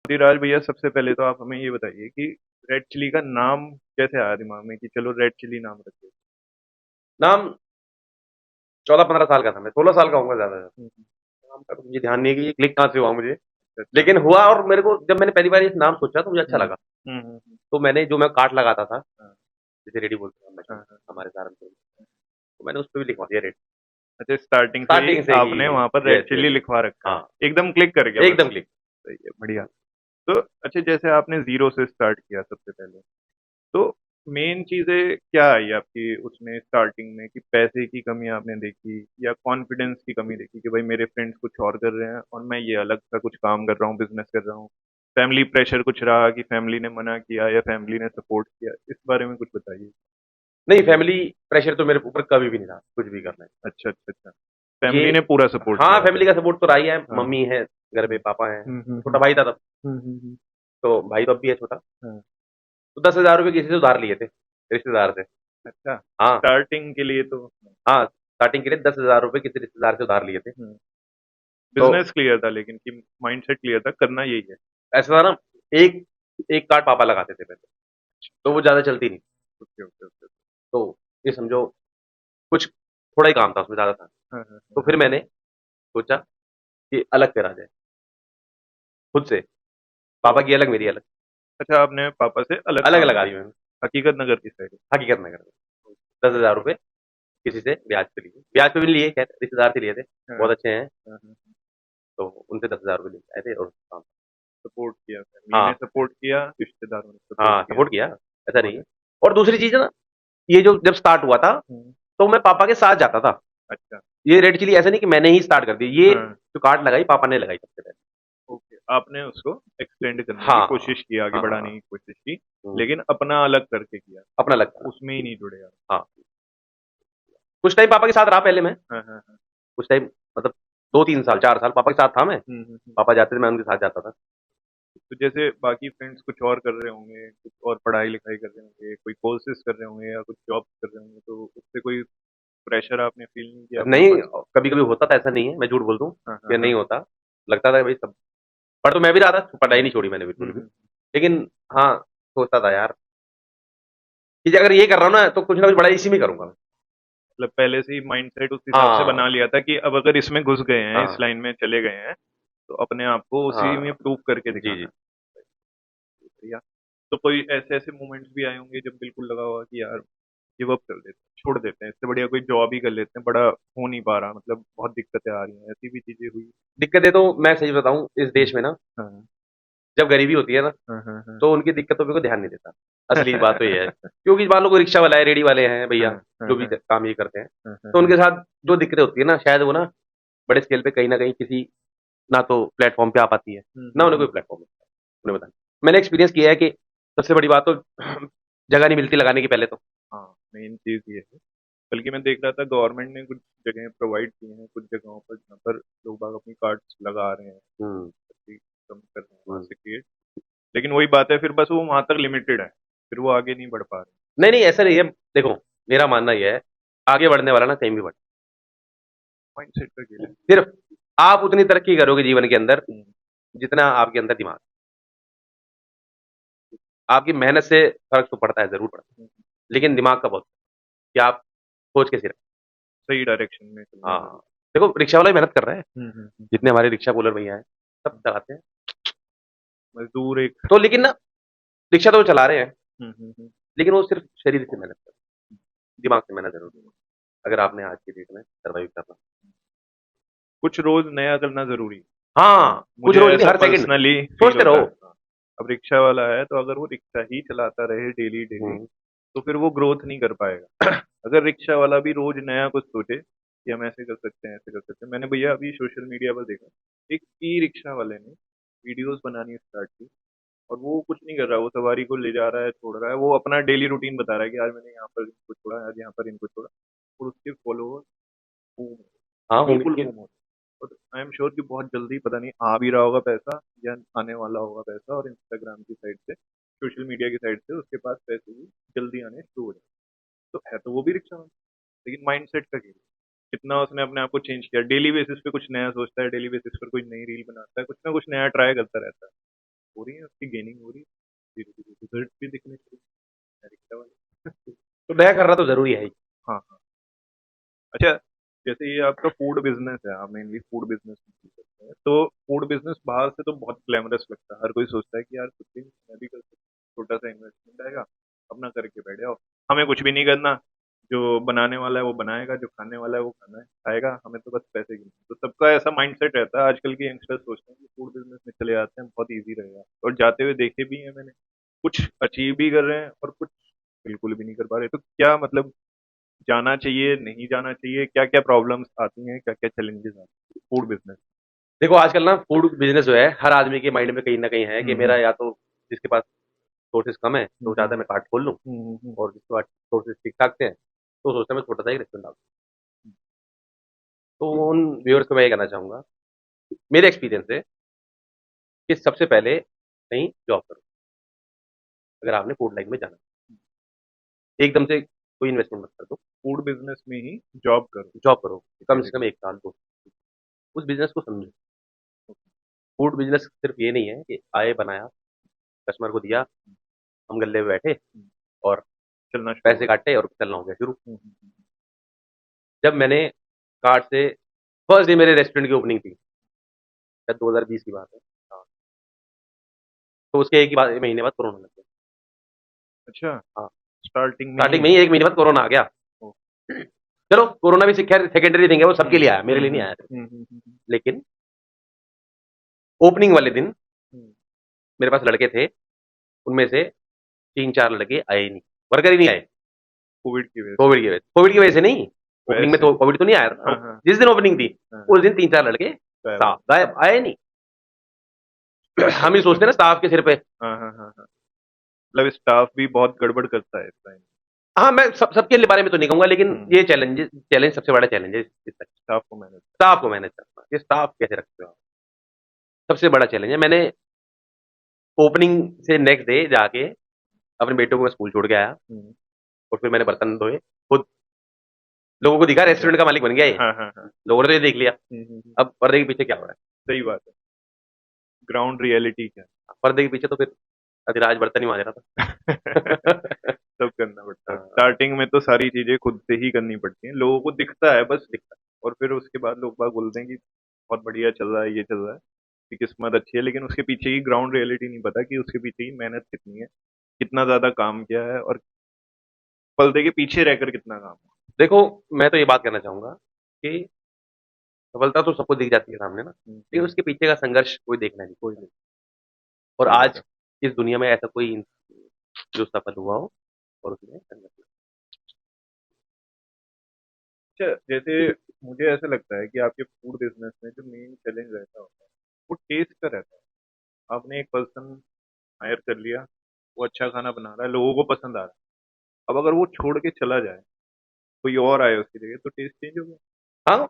धीराज भैया, सबसे पहले तो आप हमें ये बताइए कि रेड चिली का नाम कैसे आया दिमाग में कि चलो रेड चिली नाम रखते नाम 14-15 साल का था मैं, 16 साल का होऊंगा ज्यादा। हैं। नाम का तो मुझे ध्यान नहीं है कि ये क्लिक कहाँ से हुआ मुझे। अच्छा। लेकिन हुआ, और मेरे को जब मैंने पहली बार ये नाम सोचा तो मुझे अच्छा हम्म लगा। हम्म। तो मैंने जो मैं काट लगाता था, हाँ जैसे रेडी बोलते हैं हम हाँ में, हाँ। हमारे सहारनपुर में, तो मैंने उस पर भी लिखवा दिया रेड। अच्छा, स्टार्टिंग से ही स्टार्टिंग से ही। आपने वहां पर रेड यस चिल्ली यस। लिखवा रखा है। हाँ, एकदम क्लिक कर गया बस। एकदम क्लिक। सही है, बढ़िया। तो अच्छा, जैसे आपने जीरो से स्टार्ट किया सबसे पहले, तो मेन चीजें क्या आई आपकी उसमें स्टार्टिंग में कि पैसे की कमी आपने देखी या कॉन्फिडेंस की कमी देखी कि भाई मेरे फ्रेंड्स कुछ और कर रहे हैं और मैं ये अलग सा कुछ काम कर रहा हूँ, बिजनेस कर रहा हूँ। फैमिली प्रेशर कुछ रहा कि फैमिली ने मना किया या फैमिली ने सपोर्ट किया, इस बारे में कुछ बताइए। नहीं, फैमिली प्रेशर तो मेरे ऊपर कभी भी नहीं रहा, कुछ भी करना है। अच्छा अच्छा अच्छा। ये, फैमिली ने पूरा सपोर्ट हाँ, किया फैमिली मतलब। का सपोर्ट तो रहा ही है। हाँ। मम्मी है घर पे, हम्म पापा है, हम्म छोटा भाई था तब। हम्म। तो भाई तो अब भी है छोटा। हाँ। तो 10,000 रुपये किसी से उधार लिए थे, रिश्तेदार से। अच्छा। हाँ। स्टार्टिंग के लिए तो। हाँ, स्टार्टिंग के लिए 10,000 रुपये किसी रिश्तेदार से उधार लिए थे। तो बिजनेस क्लियर था लेकिन कि माइंडसेट क्लियर था, करना यही है। ऐसा था ना, एक एक कार्ड पापा लगाते थे पहले, तो अच्छा। वो ज्यादा चलती नहीं। Okay okay okay. तो ये समझो, कुछ थोड़ा ही काम था उसमें, ज्यादा था। हाँ हाँ तो हाँ। फिर मैंने सोचा कि अलग करा जाए, खुद से। तो पापा की अलग, मेरी अलग। अच्छा, आपने पापा से अलग अलग काम लगा दी किया। मैंने। हकीकत नगर की साइड। हकीकत नगर में 10,000 रुपये किसी से ब्याज पे लिए, ब्याज पे भी लिए, खैर रिश्तेदार से लिए थे, हाँ बहुत अच्छे हैं। हाँ हाँ। तो उनसे 10,000 रुपये लेके आए थे और काम। सपोर्ट किया, फैमिली ने हाँ। सपोर्ट किया, रिश्तेदारों ने सपोर्ट हाँ, किया। सपोर्ट किया, ऐसा नहीं बहुत है। अच्छा। और दूसरी चीज है ना, ये जो जब स्टार्ट हुआ था, हम्म। तो मैं पापा के साथ जाता था। अच्छा। ये रेड चिली ऐसा नहीं कि मैंने ही स्टार्ट कर दी, ये हाँ। जो कार्ड लगाई पापा ने लगाई सबसे पहले। ओके, आपने उसको एक्सटेंड करने की हाँ हाँ कोशिश की, आगे हाँ हाँ बढ़ाने हाँ। की कोशिश की, हम्म, लेकिन अपना अलग करके किया। अपना लगता। उसमें ही नहीं जुड़े आप। हाँ, कुछ टाइम पापा के साथ रहा पहले मैं। हाँ हाँ हाँ। कुछ टाइम, मतलब 2-3 साल 4 साल पापा के साथ था मैं। हम्म। पापा जाते थे, मैं उनके साथ जाता था। तो जैसे बाकी फ्रेंड्स कुछ और कर रहे होंगे, कुछ और पढ़ाई लिखाई कर रहे होंगे, कोई कोर्सेज कर रहे होंगे या कुछ जॉब कर रहे होंगे, तो उससे कोई प्रेशर आपने फील नहीं किया अपने नहीं, ऊपर। कभी कभी होता था, ऐसा नहीं है मैं झूठ बोल दूं हाँ हाँ कि हाँ। नहीं होता। लगता था भाई सब, पढ़ तो मैं भी रहा था, पढ़ाई हम्म नहीं छोड़ी मैंने बिल्कुल भी। हम्म। लेकिन हाँ, सोचता था यार कि अगर ये कर रहा हूँ ना, तो कुछ ना कुछ बड़ा इसी में करूंगा मैं। मतलब पहले से ही माइंडसेट उस हिसाब से बना हाँ लिया था कि अब अगर इसमें घुस गए हैं, इस हाँ लाइन में चले गए हैं, तो अपने आप को उसी में हाँ। प्रूव करके जी दिखाना जी। है। बढ़िया। तो कोई ऐसे ऐसे मोमेंट्स भी आए होंगे जब बिल्कुल लगा होगा कि यार गिव अप कर देते हैं, छोड़ देते हैं, इससे बढ़िया कोई जॉब ही कर लेते हैं, बड़ा हो नहीं पा रहा, मतलब बहुत दिक्कतें आ रही हैं, ऐसी भी चीजें हुई। दिक्कतें तो मैं सही बताऊं, इस हम्म। देश में ना, हाँ जब गरीबी होती है ना, हाँ हाँ हाँ। तो उनकी दिक्कतों पे कोई ध्यान नहीं देता। असली बात तो ये है, क्योंकि मान लो कोई रिक्शा वाला है, रेडी वाले हैं हाँ भैया, हाँ जो भी हाँ काम ये करते हैं, हाँ हाँ तो हाँ। उनके साथ जो दिक्कतें होती है ना, शायद वो ना बड़े स्केल पे कहीं ना कहीं किसी, ना तो प्लेटफॉर्म पे आ पाती है, ना उन्हें कोई हम्म। प्लेटफॉर्म मिलता है उन्हें बताने। मैंने एक्सपीरियंस किया है कि सबसे बड़ी बात तो जगह नहीं मिलती लगाने की पहले तो। हाँ, मेन चीज ये है। बल्कि मैं देख रहा था गवर्नमेंट ने कुछ जगह प्रोवाइड की हैं, कुछ जगहों पर जहाँ पर लोग बाग अपनी कार्ड्स लगा रहे हैं, हम्म ताकि कम कर रहे हैं वहाँ हम्म। से क्रिएट। लेकिन वही बात है, फिर बस वो वहां तक लिमिटेड है, फिर वो आगे नहीं बढ़ पा रहे। नहीं नहीं, ऐसा नहीं है। देखो, मेरा मानना यह है, आगे बढ़ने वाला ना कहीं भी बढ़े। माइंडसेट का खेल है। सिर्फ आप उतनी तरक्की करोगे जीवन के अंदर, हम्म जितना आपके अंदर दिमाग। आपकी मेहनत से फर्क तो पड़ता है, जरूर पड़ता है, हम्म। लेकिन दिमाग का बहुत, कि आप सोच कैसे रखें। सही डायरेक्शन में चलना हाँ, जरूरी। देखो रिक्शा वाला भी मेहनत कर रहा है, हम्म। जितने हमारे रिक्शा पुलर भैया हैं, सब हम्म। चलाते हैं। मजदूर एक। तो लेकिन ना, रिक्शा तो वो चला रहे हैं, हम्म। लेकिन वो सिर्फ शरीर से मेहनत कर रहे हैं, दिमाग से मेहनत जरूर है, अगर आपने आज की डेट में सर्वाइव करना। कुछ रोज नया करना जरूरी है। हाँ, कुछ मुझे रोज नहीं, ऐसा हर सेकंड पर्सनली फील सोचते होता रहो। है। हाँ। अब रिक्शा वाला है तो अगर वो रिक्शा ही चलाता रहे डेली डेली, हम्म, तो फिर वो ग्रोथ नहीं कर पाएगा। अगर रिक्शा वाला भी रोज नया कुछ सोचे कि हम ऐसे कर सकते हैं, ऐसे कर सकते हैं। मैंने भैया अभी सोशल मीडिया पर देखा, एक ई रिक्शा वाले ने वीडियोस बनानी स्टार्ट की, और वो कुछ नहीं कर रहा, वो सवारी को ले जा रहा है, छोड़ रहा है, वो अपना डेली रूटीन बता रहा है कि आज मैंने यहाँ पर इनको छोड़ा, आज यहाँ पर इनको छोड़ा। और उसके फॉलोअर बूम, हाँ बिल्कुल होंगे। बूम हो। और आई एम श्योर कि बहुत जल्दी, पता नहीं आ भी रहा होगा पैसा या आने वाला होगा पैसा, और इंस्टाग्राम की साइड से, सोशल मीडिया की साइड से उसके पास पैसे भी जल्दी आने शुरू हो जाए। तो है तो वो भी रिक्शा में, लेकिन माइंडसेट का खेल है। कितना उसने अपने आप को चेंज किया, डेली बेसिस पे कुछ नया सोचता है, डेली बेसिस पर कोई नई रील बनाता है, कुछ ना कुछ नया ट्राई करता रहता है। हो रही है, उसकी गेनिंग हो रही है, धीरे-धीरे रिजल्ट भी दिखने शुरू अमेरिका वाले। तो नया करना तो ज़रूरी है ही। हाँ, हाँ। अच्छा, जैसे ये आपका फूड बिज़नेस है, आप मेनली फूड बिज़नेस में करते हैं, तो फूड बिज़नेस बाहर से तो बहुत ग्लैमरस लगता है। हर कोई सोचता है कि यार कुछ भी मैं भी कर सकता हूँ, छोटा-सा इन्वेस्टमेंट आएगा, अपना करके बैठ जाओ। हमें कुछ भी नहीं करना, जो बनाने वाला है वो बनाएगा, जो खाने वाला है वो खाना है खाएगा, हमें तो बस पैसे गिनने हैं। तो सबका ऐसा माइंडसेट रहता है, आजकल के यंगस्टर्स सोचते हैं कि फूड बिज़नेस में चले जाते हैं, बहुत ईज़ी रहेगा और जाते हुए देखे भी हैं मैंने। कुछ अचीव भी कर रहे हैं और कुछ बिल्कुल भी नहीं कर पा रहे। तो क्या मतलब जाना चाहिए, नहीं जाना चाहिए? क्या-क्या प्रॉब्लम्स आती हैं, क्या-क्या चैलेंजेस आते हैं फूड बिज़नेस? देखो आजकल ना फूड बिज़नेस जो है हर आदमी के माइंड में कहीं न कहीं है कि हुँ, मेरा हुँ। या तो जिसके पास सोर्सेज़ कम है, तो हुँ, वो हुँ। चाहता है मैं कार्ट खोल लूँ हुँ, हुँ, हुँ। और जिसके पास सोर्सेज़ ठीक-ठाक से हैं, तो सोचता है मैं छोटा-सा एक रेस्टोरेंट डालूँ। तो उन व्यूअर्स को मैं ये कहना चाहूँगा, मेरे एक्सपीरियंस से कि सबसे पहले कहीं जॉब करो, अगर आपने फूड लाइन में जाना है। एकदम से कोई इन्वेस्टमेंट मत कर दो, फूड बिज़नेस में ही जॉब करो जॉब करो, कम से धीरे-धीरे। कम 1 साल, 2 साल। उस बिज़नेस को समझो। फूड बिज़नेस सिर्फ़ ये नहीं है कि आए, बनाया, कस्टमर को दिया, हम गल्ले पे बैठे हुँ, और चलना शुरू पैसे हो गया। काटे और चलना हो गया शुरू। हुँ, हुँ, हुँ। जब मैंने कार्ट से फर्स्ट डे मेरे रेस्टोरेंट की ओपनिंग थी, शायद 2020 की बात है। हाँ, तो उसके एक ही महीने बाद कोरोना लग गया। अच्छा, हाँ, स्टार्टिंग में स्टार्टिंग ही। में ही 1 महीने बाद कोरोना आ गया। ओह! चलो कोरोना भी खैर सेकेंडरी थिंग है, वो हुँ, सबके लिए आया, मेरे हुँ, लिए नहीं हुँ। आया। हुँ, हुँ, हुँ, हुँ। लेकिन ओपनिंग वाले दिन हुँ, मेरे पास लड़के थे, उनमें से 3-4 लड़के आए ही नहीं, वर्कर ही नहीं आए, कोविड की वजह से। कोविड की वजह से नहीं, ओपनिंग में वैसे तो कोविड तो नहीं आया था। हाँ, हाँ। जिस दिन ओपनिंग थी, हाँ, हाँ। उस दिन 3-4 लड़के गायब हो साहब गायब, आए नहीं। स्टाफ हम ही सोचते हैं ना स्टाफ के सिर पे। हाँ, हाँ, हाँ, हाँ। मतलब स्टाफ भी बहुत गड़बड़ करता है इस टाइम। हाँ, मैं सबके बारे में तो नहीं कहूँगा, लेकिन हुँ, ये चैलेंज सबसे बड़ा चैलेंज है इस स्टाफ को मैनेज स्टाफ को मैनेज करना। ये स्टाफ कैसे रखते हो आप? सबसे बड़ा चैलेंज है। मैंने ओपनिंग से नेक्स्ट डे जाके अपने बेटे को मैं स्कूल छोड़ के आया हुँ, और फिर मैंने बर्तन धोए, खुद लोगों को दिखा समझा। रेस्टोरेंट का मालिक बन गया ये। हाँ, हाँ, हाँ। लोगों ने तो ये देख लिया। हुँ, हुँ, हुँ। अब पर्दे के पीछे क्या हो रहा है? सही बात है। ग्राउंड रियलिटी क्या पर्दे के पीछे तो फिर अधिराज बर्तन ही मांज रहा है? था। सब करना पड़ता है। हाँ, स्टार्टिंग में तो सारी चीज़ें खुद से ही करनी पड़ती हैं। लोगों को दिखता है बस और फिर उसके बाद लोग बाग बोलते हैं कि बहुत बढ़िया चल रहा है, ये चल रहा है, कि किस्मत अच्छी है, लेकिन उसके पीछे की ग्राउंड रियलिटी नहीं पता कि उसके पीछे की मेहनत कितनी है, कितना ज़्यादा काम किया है और पर्दे के पीछे रहकर कितना काम है। देखो मैं तो ये बात कहना चाहूँगा कि सफलता तो सबको दिख जाती है सामने ना, हुँ, लेकिन उसके पीछे का संघर्ष कोई देखना नहीं। कोई नहीं, और सही बात आज है। इस दुनिया में ऐसा कोई जो सफल हुआ हो और उसने संघर्ष किया। अच्छा, जैसे मुझे ऐसा लगता है कि आपके फूड बिज़नेस में जो मेन चैलेंज रहता होता है, वो टेस्ट का रहता है। आपने एक पर्सन हायर कर लिया, वो अच्छा खाना बना रहा है, लोगों को पसंद आ रहा है। अब अगर वो छोड़ के चला जाए, कोई और आए उसकी जगह, तो टेस्ट चेंज हो गया। हाँ,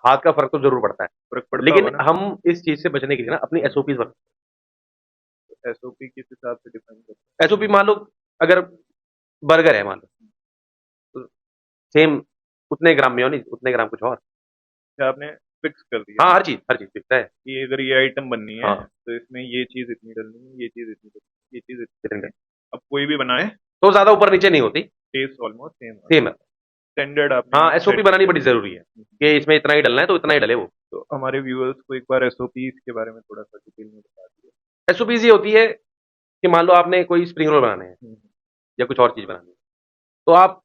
हाथ का फ़र्क तो ज़रूर पड़ता है। फ़र्क पड़ता होगा लेकिन ना? हम इस चीज़ से बचने के लिए ना अपनी एसओपीज़ बना एसओपी किस हिसाब से डिफाइन करते एसओपी मान लो अगर बर्गर है मान लो, तो सेम उतने ग्राम मेयोनीज़, उतने ग्राम कुछ और। हैं? आपने फिक्स कर दिया हाँ, ना हर चीज़ फिक्स है। कि अगर ये आइटम बननी है, हाँ, तो इसमें ये चीज़ इतनी डलनी है, ये चीज़ इतनी डलनी है, ये चीज़ इतनी कितने डलनी का? है। अब कोई भी बनाए, तो ज़्यादा ऊपर-नीचे नहीं होती, टेस्ट ऑलमोस्ट सेम आता सेम है। है। स्टैंडर्ड आपने हाँ, एक एसओपी सेट कर बनानी दिया। बड़ी ज़रूरी है कि इसमें इतना ही डलना है तो इतना ही डले वो। तो हमारे व्यूअर्स को एक बार एसओपीज़ के बारे में थोड़ा-सा डिटेल में बता दीजिए। एसओपीज़ ये होती है कि मान लो आपने कोई स्प्रिंग रोल बनाने हैं हुँ, या कुछ और चीज़ बनानी है, तो आप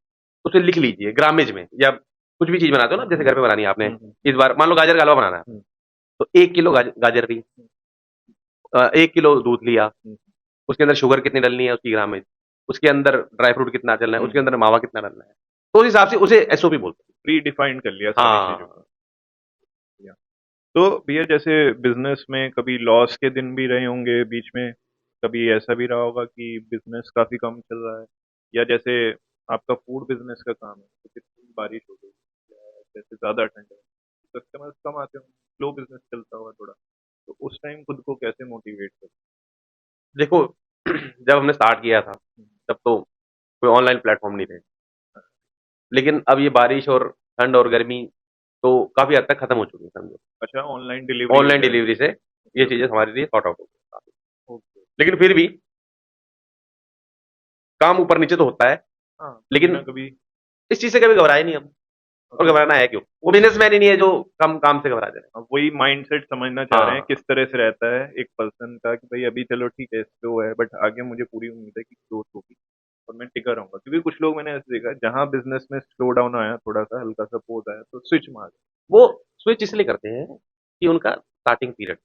उसे लिख लीजिए ग्रामेज में या कुछ भी चीज़ बनाते हो ना, जैसे घर पे बनानी है आपने, हुँ, हुँ, इस बार मान लो गाजर का हलवा बनाना है, हुँ, तो 1 किलो गाजर ली, 1 किलो दूध लिया, हुँ, उसके अंदर शुगर कितनी डालनी है उसकी ग्रामेज, उसके अंदर ड्राई फ्रूट कितना डालना है, हुँ, उसके अंदर मावा कितना डालना है, तो उस हिसाब से उसे एसओपी बोलते हैं। प्री डिफाइन कर लिया सारी चीज़ों को। हाँ, या तो भैया जैसे बिज़नेस में कभी लॉस के दिन भी रहे होंगे बीच में, कभी ऐसा भी रहा होगा कि बिज़नेस काफ़ी कम चल रहा है या जैसे आपका फूड बिज़नेस का काम है, तो कितनी बारिश हो गई या जैसे ज़्यादा ठंड है, कस्टमर्स कम आते होंगे, स्लो बिज़नेस चलता होगा थोड़ा, तो उस टाइम खुद को कैसे मोटिवेट करें? देखो जब हमने स्टार्ट किया था, तब तो कोई ऑनलाइन प्लेटफ़ॉर्म नहीं थे। लेकिन अब ये बारिश और ठंड और गर्मी तो काफ़ी हद तक खत्म हो चुकी है समझो। अच्छा ऑनलाइन डिलीवरी ऑनलाइन वगैरह डिलीवरी से ओके, ये ओके, चीज़ें हमारे लिए सॉर्ट आउट हो गई। ओके। लेकिन फिर भी काम ऊपर नीचे तो होता है, हाँ, कभी लेकिन ना कभी। इस चीज़ से कभी घबराए नहीं हम, और वो घबराना है क्यों? वो उस बिज़नेसमैन ही नहीं है जो कम काम से घबरा जाए। अब वही माइंडसेट समझना चाह रहे हैं हाँ, किस तरह से रहता है एक पर्सन का कि भाई अभी चलो ठीक है स्लो है बट आगे मुझे पूरी उम्मीद है कि ग्रोथ होगी और मैं टिका रहूंगा क्योंकि कुछ लोग मैंने ऐसे देखा है, जहां बिजनेस में स्लो डाउन आया थोड़ा सा हल्का सा पोज आया तो स्विच मार। वो स्विच इसलिए करते हैं कि उनका स्टार्टिंग पीरियड,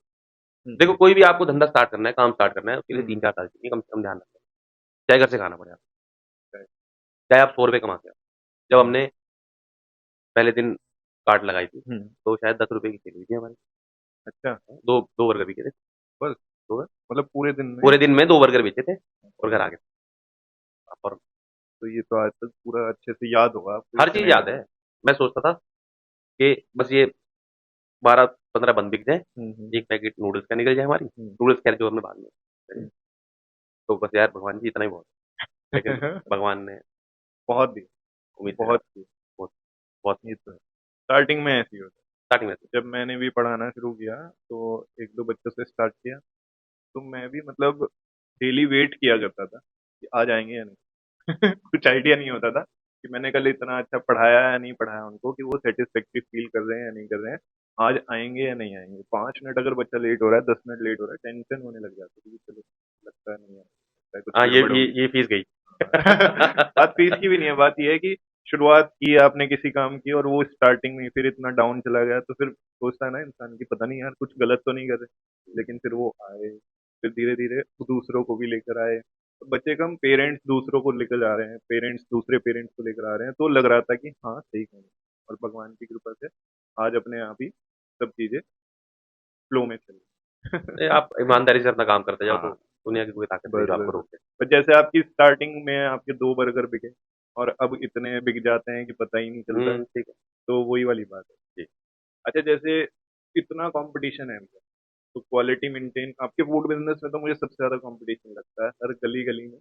देखो हम्म। कोई भी आपको धंधा स्टार्ट करना है, काम स्टार्ट करना है, उसके लिए हम्म। 3-4 साल चाहिए कम से कम, ध्यान रखना। चाहे घर से खाना पड़े आपको, right, चाहे आप ₹100 कमाते हो। जब हम्म। हमने पहले दिन कार्ड लगाई थी, हम्म। तो शायद ₹10 की सेल हुई थी हमारी। अच्छा। 2 बर्गर बिके थे, बस 2 मतलब पूरे दिन में। पूरे दिन में 2 बर्गर बेचे थे और घर आ गए। और तो ये तो आज तक पूरा अच्छे से याद होगा आपको ये हर चीज़ सिनेरियो। याद है। मैं सोचता था कि बस ये 12-15 बंद बिक जाएँ, हम्म। 1 पैकेट नूडल्स का निकल जाए हमारी, हम्म। नूडल्स खैर जो हमने बाद में खरीदे। हम्म। तो बस यार भगवान जी इतना ही बहुत है। लेकिन भगवान ने बहुत ही उम्मीद से बहुत ज़्यादा ही। बहुत बहुत ये तो है स्टार्टिंग में ऐसी होता स्टार्टिंग में है जब मैंने भी पढ़ाना शुरू किया तो एक दो बच्चों से स्टार्ट किया तो मैं भी मतलब डेली वेट किया करता था कि आज आएंगे या नहीं कुछ आइडिया नहीं होता था कि मैंने कल इतना अच्छा पढ़ाया या नहीं पढ़ाया उनको कि वो सेटिस्फेक्ट्री फील कर रहे हैं या नहीं कर रहे हैं आज आएंगे या नहीं आएंगे 5 मिनट अगर बच्चा लेट हो रहा है 10 मिनट लेट हो रहा है टेंशन होने लग जाती है कि चलो लगता है नहीं है लगता है कुछ हाँ, गड़बड़ होगी। ये फीस गई। बात फीस की भी नहीं है बात ये है कि शुरुआत की आपने किसी काम की और वो स्टार्टिंग में फिर इतना डाउन चला गया तो फिर सोचता है ना इंसान की पता नहीं यार कुछ गलत तो नहीं कर रहे लेकिन फिर वो आए फिर धीरे धीरे दूसरों को भी लेकर आए तो बच्चे कम पेरेंट्स दूसरों को लेकर जा रहे हैं पेरेंट्स दूसरे पेरेंट्स को लेकर आ रहे हैं तो लग रहा था कि हाँ सही काम है और भगवान की कृपा से आज अपने आप ही सब चीजें फ्लो में चल रही नहीं, हैं। आप ईमानदारी से अपना काम करते जाओ तो हाँ दुनिया की कोई ताकत नहीं बस जो बस आपको बस रोके। पर जैसे आपकी स्टार्टिंग में आपके 2 बर्गर बिके और अब इतने बिक जाते हैं कि पता ही नहीं चलता है ठीक है। तो वही वाली बात है। जी। अच्छा जैसे इतना कंपटीशन है भैया, तो क्वालिटी मेंटेन आपके फूड बिजनेस में तो मुझे सबसे ज्यादा कंपटीशन लगता है हर गली गली में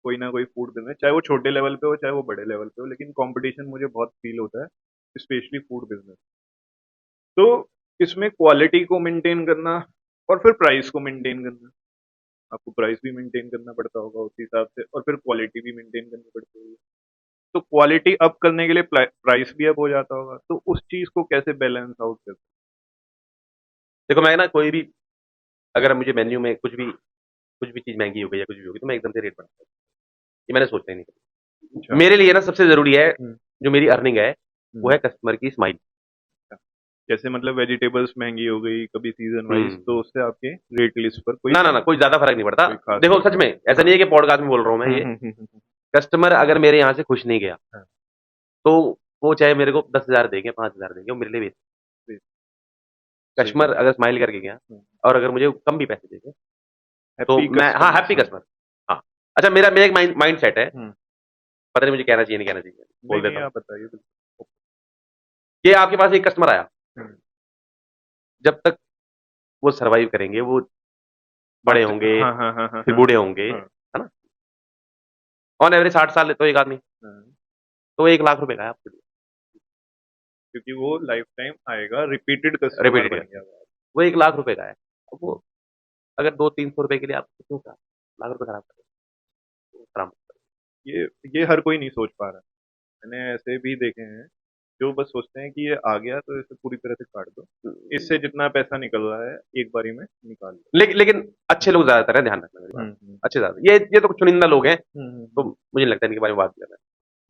कोई ना कोई फूड बिजनेस चाहे वो छोटे लेवल पे हो चाहे वो बड़े लेवल पे हो लेकिन कंपटीशन मुझे बहुत फील होता है स्पेशली फूड बिजनेस। तो इसमें क्वालिटी को मेंटेन करना और फिर प्राइस को मेंटेन करना आपको प्राइस भी मेंटेन करना पड़ता होगा उस हिसाब से और फिर क्वालिटी भी मेंटेन करनी पड़ती होगी तो क्वालिटी अप करने के लिए प्राइस भी अप हो जाता होगा तो उस चीज को कैसे बैलेंस आउट करते देखो मैं ना कोई भी, अगर मुझे मेन्यू में कुछ भी चीज़ महँगी हो गई या कुछ भी हो गई तो मैं एकदम से रेट बढ़ाता हूँ। ये मैंने सोचा ही नहीं कभी। हैं? अच्छा। मेरे लिए ना सबसे ज़रूरी है, हम्म। जो मेरी अर्निंग है, वो हम्म। है कस्टमर की स्माइल। अच्छा। जैसे मतलब वेजिटेबल्स महंगी हो गई कभी सीजन वाइज हुँ। तो उससे आपके रेट लिस्ट पर कोई ना, कोई ज़्यादा फ़र्क नहीं पड़ता। कोई खास देखो फर्क सच नहीं में, ऐसा हाँ। नहीं है कि पॉडकास्ट में बोल रहा हूँ मैं ये, हम्म। कस्टमर अगर मेरे यहाँ से खुश नहीं गया, हाँ। तो वो चाहे मेरे को 10,000 देंगे, 5,000 देंगे, वो मेरे लिए वेस्ट सही है। सही कस्टमर बात अगर स्माइल करके गया और अगर मुझे कम भी पैसे देंगे, तो हैप्पी मैं हाँ, कस्टमर्स हैप्पी कस्टमर। हाँ। अच्छा मेरा एक माइंडसेट है, हम्म। पता नहीं मुझे कहना चाहिए, नहीं कहना चाहिए, नहीं बोल नहीं देता हूँ, आप बताइए बिल्कुल। कि आपके पास एक कस्टमर आया, हम्म। जब तक वो सर्वाइव करेंगे, वो बड़े अच्छा होंगे, हाँ हाँ हाँ हाँ फिर हाँ बूढ़े हाँ होंगे, हाँ है ना? ऑन एवरेज 60 साल तो एक आदमी, हाँ। तो ₹1,00,000 का है आपके लिए, क्योंकि वो लाइफ टाइम आएगा रिपीटेड कस्टमर रिपीटेड बन का। गया वो। वो ₹1,00,000 का है। अब वो अगर 200-300 रुपए के लिए आप क्यों ₹1,00,000 खराब कर रहे हो? खराब मत करो। ये ये हर कोई नहीं सोच पा रहा मैंने ऐसे भी देखे हैं जो बस सोचते हैं कि ये आ गया तो इसे पूरी तरह से काट दो इससे जितना पैसा निकल रहा है एक बारी में निकाल लो। लेकिन अच्छे लोग ज़्यादातर हैं, ध्यान रखना मेरी बात। हम्म। अच्छे ज़्यादा, ये तो कुछ चुनिंदा लोग हैं, तो हम्म। मुझे नहीं लगता इनके बारे में बात करना है।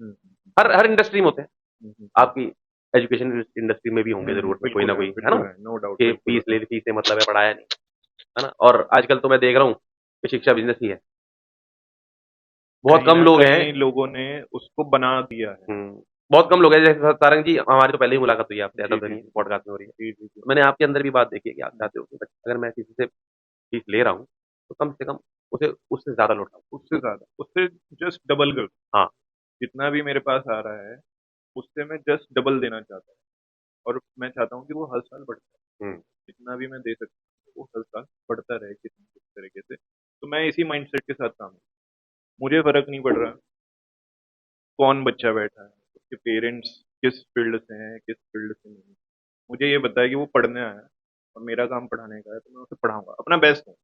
हम्म। हर हर इंडस्ट्री में होते हैं। हम्म। आपकी एजुकेशन इंडस्ट्री में भी होंगे ज़रूरत में कोई ना कोई, है ना? बिल्कुल है नो डाउट कि बिल्कुल फीस है। ले ली, फीस से मतलब है, पढ़ाया नहीं, है ना? और आजकल तो मैं देख रहा हूँ कि शिक्षा बिज़नेस ही है। बहुत कहीं कम ना लोग हैं। कहीं लोगों ने उसको बना दिया है। बहुत कम लोग हैं, जैसे सारंग जी, हमारी तो पहले ही मुलाकात हुई है आपसे, ऐसा जी तो जी नहीं है जी जी पॉडकास्ट में हो रही है। जी जी जी। मैंने आपके अंदर भी बात देखी है कि आप हम्म। चाहते हो कि अगर मैं किसी से फीस ले रहा हूँ, तो कम से कम उसे उससे ज़्यादा लौटाऊँ। उससे ज्यादा उससे जस्ट डबल कर हाँ। जितना भी मेरे पास आ रहा है उससे मैं जस्ट डबल देना चाहता हूँ और मैं चाहता हूँ कि वो हर साल बढ़ता है हुँ। जितना भी मैं दे सकता हूँ वो हर साल बढ़ता रहे किसी न किसी तरीके से तो मैं इसी माइंडसेट के साथ काम मुझे फर्क नहीं पड़ रहा कौन बच्चा बैठा है उसके पेरेंट्स किस फील्ड से हैं किस फील्ड से नहीं मुझे ये बताया कि वो पढ़ने आया है और मेरा काम पढ़ाने का है तो मैं उसे पढ़ाऊंगा अपना बेस्ट हूँ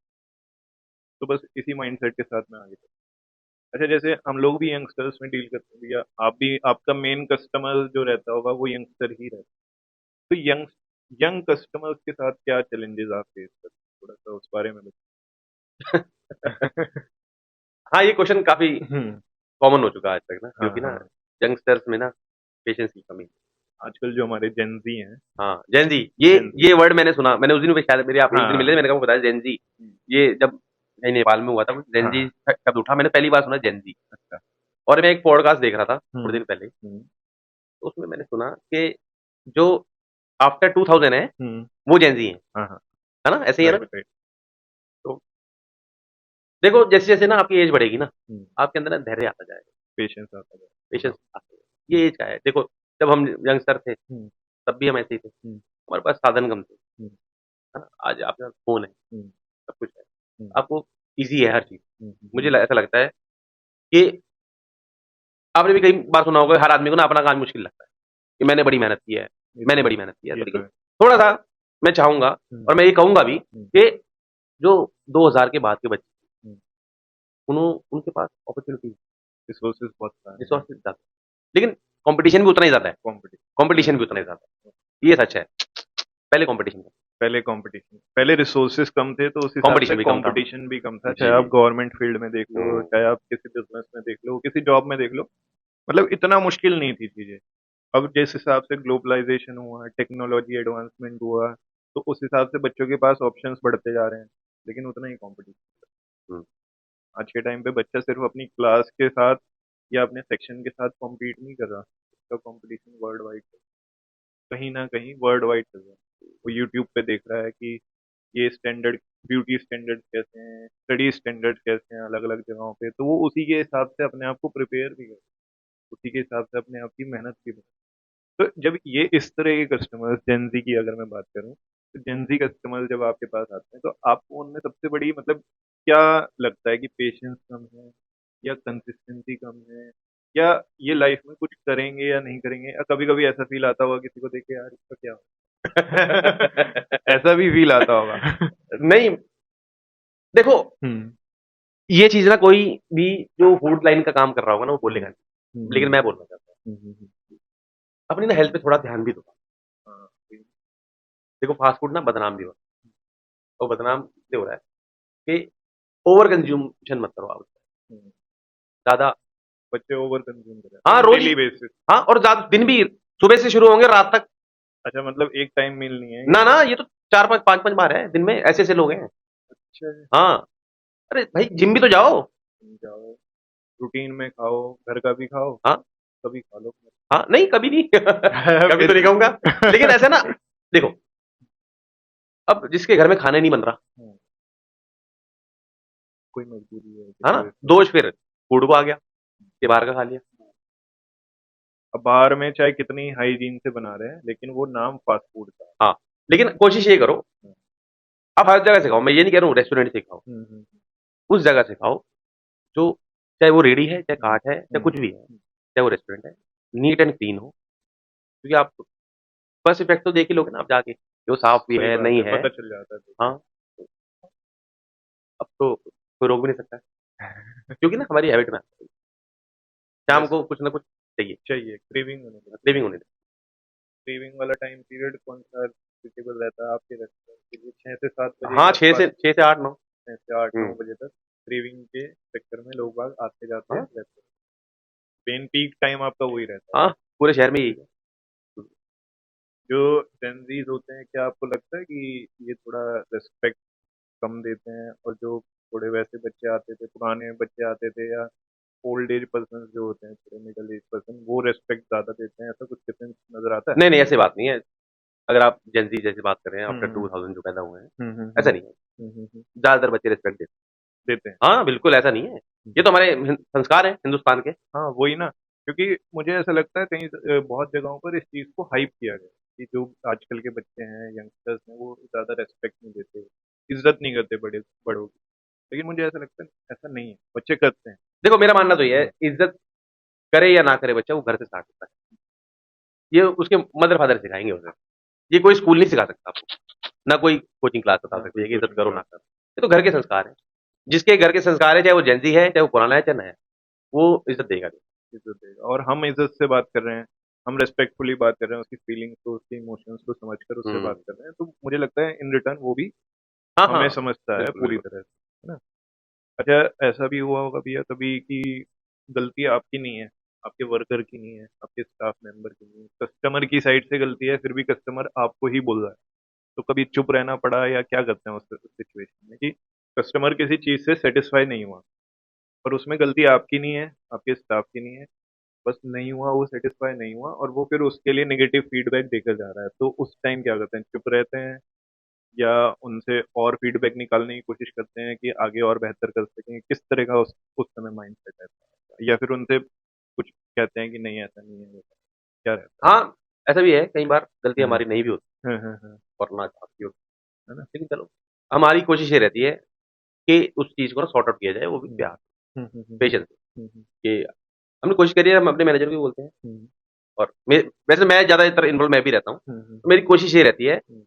तो बस इसी माइंडसेट के साथ मैं आगे चलूँ। अच्छा, जैसे हम लोग भी यंगस्टर्स में डील करते हैं भैया, आप भी, आपका मेन कस्टमर जो रहता होगा वो यंगस्टर ही रहता है। तो यंग यंग कस्टमर्स के साथ क्या चैलेंजेस आप फेस करते हैं, थोड़ा सा उस बारे में बताइए। हाँ, ये क्वेश्चन काफ़ी हम्म। कॉमन हो चुका है आज तक ना, हाँ क्योंकि ना हाँ। यंगस्टर्स में ना पेशेंस की कमी है। आजकल जो हमारे जेनजी हैं, हाँ, जेन ज़ी ये जेनजी। ये वर्ड मैंने सुना, मैंने उस दिन भी शायद मेरे आप एक दिन मिले थे, हाँ। मैंने कहा बताया जेन ज़ी। हम्म, ये जब मैं नेपाल में हुआ था, जेन ज़ी हाँ। शब्द उठा, मैंने पहली बार सुना जेन ज़ी। अच्छा। और मैं एक पॉडकास्ट देख रहा था थोड़े हम्म। दिन पहले, हम्म। तो उसमें मैंने सुना कि जो आफ्टर 2000 है, हम्म। वो जेन ज़ी हैं, हाँ हाँ। है ना? ऐसे ही है राइट ना? राइट। तो देखो जैसे-जैसे ना आपकी एज बढ़ेगी ना, हम्म। आपके अंदर ना धैर्य आता जाएगा, पेशेंस आता है पेशेंस पूरा। आता जाएगा। ये एज का है। देखो, जब हम यंगस्टर थे, हम्म। तब भी हम ऐसे ही थे। हम्म। हमारे पास साधन कम थे, हम्म। है ना? आज आपके पास फ़ोन है, हम्म। सब कुछ है। हम्म। आपको ईज़ी है हर चीज़। हम्म। मुझे ल ऐसा लगता है कि आपने भी कई बार सुना होगा, हर आदमी को ना अपना काम मुश्किल लगता है, कि मैंने बड़ी मेहनत की है, ये मैंने तो है। बड़ी मेहनत की है। ये तो तो लेकिन है। थोड़ा-सा मैं चाहूँगा हम्म। और मैं ये कहूँगा भी हम्म। कि जो 2000 के बाद के बच्चे, हम्म। उनके पास अपॉर्च्युनिटी, रिसोर्सेज बहुत सारे हैं। रिसोर्सेज़ ज़्यादा है। लेकिन कॉम्पिटिशन भी उतना ही ज़्यादा है, कॉम्पिटिशन भी कॉम्पिटिशन। उतना ही ज़्यादा है। ये सच है। पहले कॉम्पिटिशन था, पहले कंपटीशन, पहले रिसोर्सेज कम थे तो उस हिसाब से कॉम्पिटिशन भी कम था। कंपटीशन भी कम था, चाहे जी। आप गवर्नमेंट फील्ड में देख लो, हुँ, चाहे आप किसी बिजनेस में देख लो, किसी जॉब में देख लो, मतलब इतना मुश्किल नहीं थी चीजें। अब जिस हिसाब से ग्लोबलाइजेशन हुआ, टेक्नोलॉजी एडवांसमेंट हुआ, तो उस हिसाब से बच्चों के पास ऑप्शंस बढ़ते जा रहे हैं, लेकिन उतना ही कंपटीशन। हुँ, आज के टाइम पे बच्चा सिर्फ अपनी क्लास के साथ या अपने सेक्शन के साथ कॉम्पीट नहीं कर रहा, उसका कंपटीशन वर्ल्ड वाइड, कहीं ना कहीं वर्ल्ड वाइड चल रहा है। वो यूट्यूब पे देख रहा है कि ये स्टैंडर्ड, ब्यूटी स्टैंडर्ड कैसे हैं, स्टडी स्टैंडर्ड कैसे हैं अलग अलग जगहों पे, तो वो उसी के हिसाब से अपने आप को प्रिपेयर भी करे, उसी के हिसाब से अपने आप की मेहनत भी करे। तो जब ये इस तरह के कस्टमर्स, जेंजी की अगर मैं बात करूं, तो जेंजी कस्टमर जब आपके पास आते हैं तो आपको उनमें सबसे बड़ी मतलब क्या लगता है, कि पेशेंस कम है, या कंसिस्टेंसी कम है, या ये लाइफ में कुछ करेंगे या नहीं करेंगे, या कभी कभी ऐसा फील आता होगा किसी को देख के, यार इसका क्या हो ऐसा भी फील आता होगा। नहीं, देखो हम्म। ये चीज़ ना कोई भी जो फूड लाइन का काम कर रहा होगा ना, वो बोलेगा हम्म। नहीं। लेकिन हम्म। मैं बोलना चाहता हूँ, हम्म। अपनी ना हेल्थ पे थोड़ा ध्यान भी दो। हाँ, देखो फास्ट फूड ना बदनाम भी हो रहा है, और बदनाम इसलिए हो रहा है कि ओवर कंज़म्पशन मत करो आप उसका, हम्म, ज़्यादा। बच्चे ओवर कंज्यूम कर रहे हैं हाँ, ऑन रोज़ ही। Daily basis. हाँ, और ज़्यादा दिन भी सुबह से शुरू होंगे रात तक। अच्छा, मतलब एक टाइम मील नहीं है ये। ना, ना, ये तो 4-5 5-5 बार है दिन में, ऐसे-ऐसे लोग हैं। अच्छा, हाँ, अरे भाई जिम भी तो जाओ। तुम जाओ, रूटीन में खाओ, घर का भी खाओ, हाँ, कभी खा लो। हाँ, नहीं कभी नहीं कभी तो फिर नहीं कहूँगा। लेकिन ऐसे ना देखो, अब जिसके घर में खाना ही नहीं बन रहा, हाँ, कोई मजबूरी है है किसी ना? वजह से। दोष फिर फूड को आ गया कि बाहर का खा लिया। अब बाहर में चाहे कितनी हाइजीन से बना रहे हैं, लेकिन वो नाम फास्ट फूड का हाँ, लेकिन कोशिश ये करो, है। आप हर जगह से खाओ, मैं ये नहीं कह रहा हूँ रेस्टोरेंट से खाओ, हम्म। उस जगह से खाओ जो, चाहे वो रेहड़ी है, चाहे हम्म। काट है, चाहे हम्म। कुछ भी है, चाहे वो रेस्टोरेंट है, नीट एंड क्लीन हो। क्योंकि आप फर्स्ट इफेक्ट तो देख ही लोगे ना आप जाके, कि वो साफ भी सही है, बात नहीं है, है। पता चल जाता है देख हाँ, अब तो कोई रोक भी नहीं सकता, क्योंकि ना हमारी हैबिट में के। शाम यस, को कुछ ना कुछ चाहिए, चाहिए, क्रेविंग होने लगती है। क्रेविंग होने लगती क्रेविंग वाला टाइम पीरियड कौन सा सुटेबल रहता है आपके रेस्टोरेंट के लिए? 6 से 7 है। बजे के हाँ, 6 आसपास, से 6 से 8 9। 6 से 8 9 हुँ, बजे तक क्रेविंग के चक्कर में लोग बाग आते जाते हैं हाँ, रेस्टोरेंट। मेन पीक टाइम आपका वही रहता है। हाँ, पूरे शहर में यही है। जो जेनजीज होते हैं, क्या आपको लगता है कि ये थोड़ा रिस्पेक्ट कम देते हैं, और जो थोड़े वैसे बच्चे आते थे, पुराने बच्चे आते थे, या ओल्ड एज पर्सन जो होते हैं, थोड़े मिडिल एज पर्सन, वो रेस्पेक्ट ज्यादा देते हैं, ऐसा कुछ डिफरेंस नजर आता है? नहीं, नहीं ऐसी बात नहीं है। अगर आप जेन ज़ी जैसे बात कर रहे हैं आफ्टर हम्म। 2000 जो पैदा हुए हैं, हम्म। ऐसा नहीं है। हम्म। ज़्यादातर बच्चे रिस्पेक्ट देते देते हैं। हैं। हाँ, बिल्कुल ऐसा नहीं है। ये हम्म। तो हमारे संस्कार हैं हिंदुस्तान के। हाँ, वही ना, क्योंकि मुझे ऐसा लगता है कहीं बहुत जगहों पर इस चीज को हाइप किया गया कि जो आजकल के बच्चे हैं, यंगस्टर्स हैं, वो ज्यादा रेस्पेक्ट नहीं देते, इज्जत नहीं करते बड़े बड़ों की। लेकिन मुझे ऐसा लगता है ऐसा नहीं है, बच्चे करते हैं। देखो मेरा मानना तो ये है, हम्म। इज़्ज़त करे या ना करे बच्चा, वो घर से स्टार्ट होता है। ये उसके मदर-फादर सिखाएँगे उसे। ये कोई स्कूल नहीं सिखा सकता आपको। ना कोई कोचिंग क्लास बता ना सकती कोई है कि इज़्ज़त कोचिंग करो, ना क्लास। करो। ये तो घर के संस्कार हैं। जिसके घर के संस्कार है, चाहे वो जेनजी है, चाहे वो पुराना है, चाहे नया है, वो इज्जत देगा नहीं। इज़्ज़त देगा और हम इज़्ज़त से बात कर रहे हैं, हम रिस्पेक्टफुली बात कर रहे हैं, उसकी फीलिंग्स को, उसके इमोशंस को समझकर उससे बात हम्म। कर रहे हैं, तो मुझे लगता है इन रिटर्न वो भी हाँ हमें हाँ। समझता है बिल्कुल पूरी बिल्कुल। तरह से, है ना? अच्छा ऐसा भी हुआ होगा भैया कभी कि गलती आपकी नहीं है, आपके वर्कर की नहीं है, आपके स्टाफ मेंबर की नहीं है, कस्टमर की साइड से गलती है, फिर भी कस्टमर आपको ही बोल रहा है, तो कभी चुप रहना पड़ा या क्या करते हैं उस सिचुएशन में कि कस्टमर किसी चीज़ से सैटिस्फाई नहीं हुआ, पर उसमें गलती आपकी नहीं है, आपके स्टाफ की नहीं है, बस नहीं हुआ, वो सैटिस्फाई नहीं हुआ और वो फिर उसके लिए नेगेटिव फीडबैक देकर जा रहा है, तो उस टाइम क्या करते हैं? चुप रहते हैं या उनसे और फीडबैक निकालने की कोशिश करते हैं कि आगे और बेहतर कर सकें? किस तरह का उस समय माइंडसेट रहता है? या फिर उनसे कुछ कहते हैं कि नहीं ऐसा नहीं है, क्या रहता हाँ, ऐसा भी है, कई बार गलती है? हमारी नहीं भी होती हाँ, हाँ, हाँ, और ना आपकी होती, है ना? लेकिन चलो, हमारी कोशिश ये रहती है कि उस चीज़ को ना सॉर्ट आउट किया जाए, वो भी हुँ, प्यार, हुँ, हुँ, हुँ, पेशेंस से, हुँ, हुँ, कि हमने कोशिश करी है, हम अपने मैनेजर को भी बोलते हैं हुँ, और वैसे मैं ज़्यादातर इन्वॉल्व मैं भी रहता हूँ। हुँ, हुँ, तो मेरी कोशिश ये रहती है हुँ,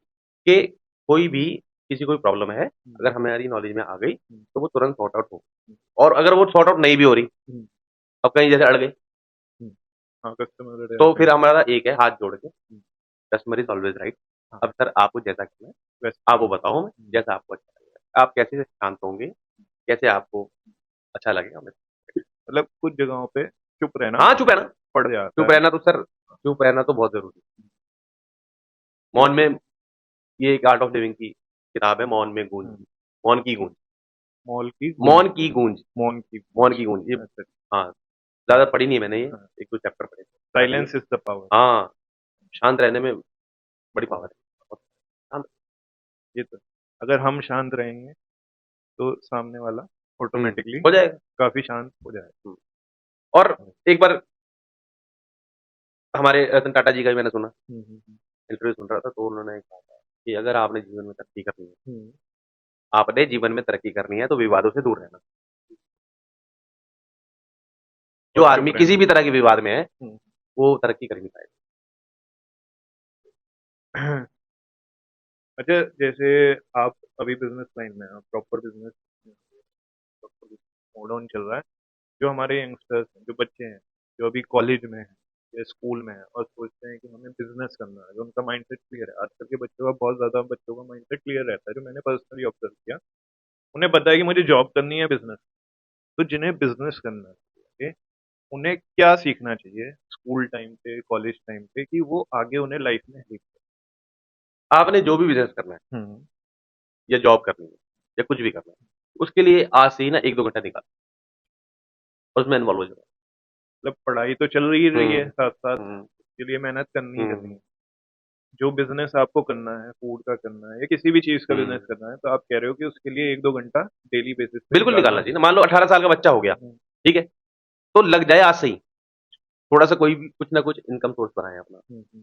कि कोई भी किसी को प्रॉब्लम है, हुँ, अगर हमारी नॉलेज में आ गई, हुँ, तो वो तुरंत सॉर्ट आउट हो, हुँ, और अगर वो सॉर्ट आउट नहीं भी हो रही, हुँ, अब कहीं जैसे अड़ गए, हुँ। हाँ, कस्टमर अड़े तो रहते फिर हैं। हमारा एक है हाथ जोड़ के, हुँ, कस्टमर इज़ ऑलवेज़ राइट। हाँ, अब सर आपको जैसा करना है, वैसे आप करो। वो बताओ हमें, हुँ, जैसा आपको अच्छा लगेगा। आप कैसे शांत होंगे, कैसे आपको अच्छा लगेगा हमें। मतलब कुछ जगहों पे चुप रहना हाँ, चुप रहना। पड़ जाता चुप है। रहना तो सर, चुप रहना तो बहुत ज़रूरी है। मौन में, ये एक आर्ट ऑफ लिविंग की किताब है, मौन में गूंज, हुँ, मौन की गूंज, मॉल की गूंज, मौन की गूंज, मौन की मौन गूंज। की गूंज, ये अच्छा, हाँ, ज़्यादा पढ़ी नहीं है मैंने ये, हाँ, 1-2 चैप्टर पढ़े स्टार्टिंग में। Silence is the power. हाँ, शांत रहने में बड़ी पावर है। बहुत शांत। ये तो है। अगर हम शांत रहेंगे, तो सामने वाला हुँ, ऑटोमैटिकली हो जाएगा। काफ़ी शांत हो जाएगा। हुँ, और एक बार हमारे रतन टाटा जी का भी मैंने सुना, हुँ, हुँ, हुँ, इंटरव्यू सुन रहा था, तो उन्होंने कहा था कि अगर आपने जीवन में तरक्की करनी है, हुँ, आपने जीवन में तरक्की करनी है तो विवादों से दूर रहना। जो और आदमी चुप किसी रहना। भी तरह के विवाद में है, हुँ। वो तरक्की कर ही नहीं पाएगा। अच्छा, जैसे आप अभी बिज़नेस लाइन में हैं, आप proper business proper mode on चल रहा है। जो हमारे यंगस्टर्स हैं, जो बच्चे हैं, जो अभी कॉलेज में हैं या स्कूल में हैं और सोचते हैं कि हमें बिज़नेस करना है, जो उनका माइंडसेट क्लियर है। आजकल के बच्चों का बहुत ज़्यादा बच्चों का माइंडसेट क्लियर रहता है, जो मैंने पर्सनली ऑब्ज़र्व किया। उन्हें पता है कि मुझे जॉब करनी है, बिज़नेस। तो जिन्हें बिज़नेस करना है, ओके, उन्हें क्या सीखना चाहिए स्कूल टाइम पे, कॉलेज टाइम पे कि वो आगे उन्हें लाइफ में हेल्प आपने जो भी बिज़नेस करना है करे? हुँ, या जॉब करनी है या कुछ भी करना है, उसके लिए आज से ही ना 1-2 घंटा निकालो और उसमें इन्वॉल्व हो जाओ। मतलब पढ़ाई तो चल ही रही हुँ, है साथ-साथ, हुँ, उसके लिए मेहनत करनी ही करनी हुँ, है। जो बिज़नेस आपको करना है, फूड का करना है या किसी भी चीज़ का बिज़नेस हुँ। करना है, तो आप कह रहे हो कि उसके लिए 1-2 घंटा डेली बेसिस पे बिल्कुल निकालना निकालना चाहिए चाहिए। ना, मान लो 18 साल का बच्चा हो गया, हुँ, ठीक है? तो लग जाए आज से ही, थोड़ा-सा कोई भी कुछ ना कुछ इनकम सोर्स बनाएँ अपना। हुँ, हुँ।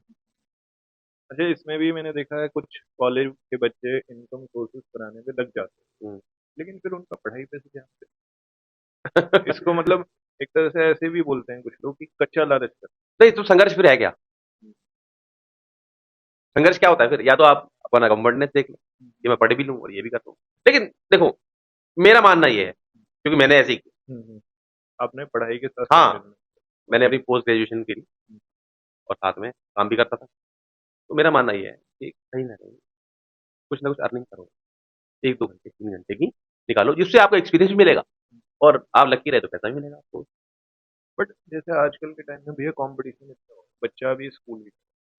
अच्छा, इसमें भी मैंने देखा है कुछ कॉलेज के बच्चे इनकम सोर्सेज़ बनाने में लग जाते हैं, हुँ। लेकिन फिर उनका पढ़ाई पे से ध्यान इसको मतलब एक तरह से ऐसे भी बोलते हैं कुछ लोग कि कच्चा लालच करते नहीं तो संघर्ष फिर है क्या? हैं। संघर्ष क्या होता है फिर? या तो आप अपना अकम्फर्टनेस देख लो, हुँ, कि मैं पढ़ भी लूँ और ये भी कर लूँ। लेकिन देखो, मेरा मानना ये है, क्योंकि मैंने ऐसे ही किया। हुँ, हुँ। आपने पढ़ाई के साथ-साथ हाँ, बिज़नेस मैंने ओके। अपनी पोस्ट ग्रेजुएशन करी हुँ, और साथ में काम भी करता था। तो मेरा मानना ये है कि कहीं न कहीं कुछ ना कुछ अर्निंग करो। 1-2 घंटे, 3 घंटे की निकालो, जिससे आपको एक्सपीरियंस भी मिलेगा और आप लकी रहे तो पैसा भी मिलेगा आपको। बट जैसे आजकल के टाइम में भैया कॉम्पिटिशन इतना हो, बच्चा भी स्कूल भी,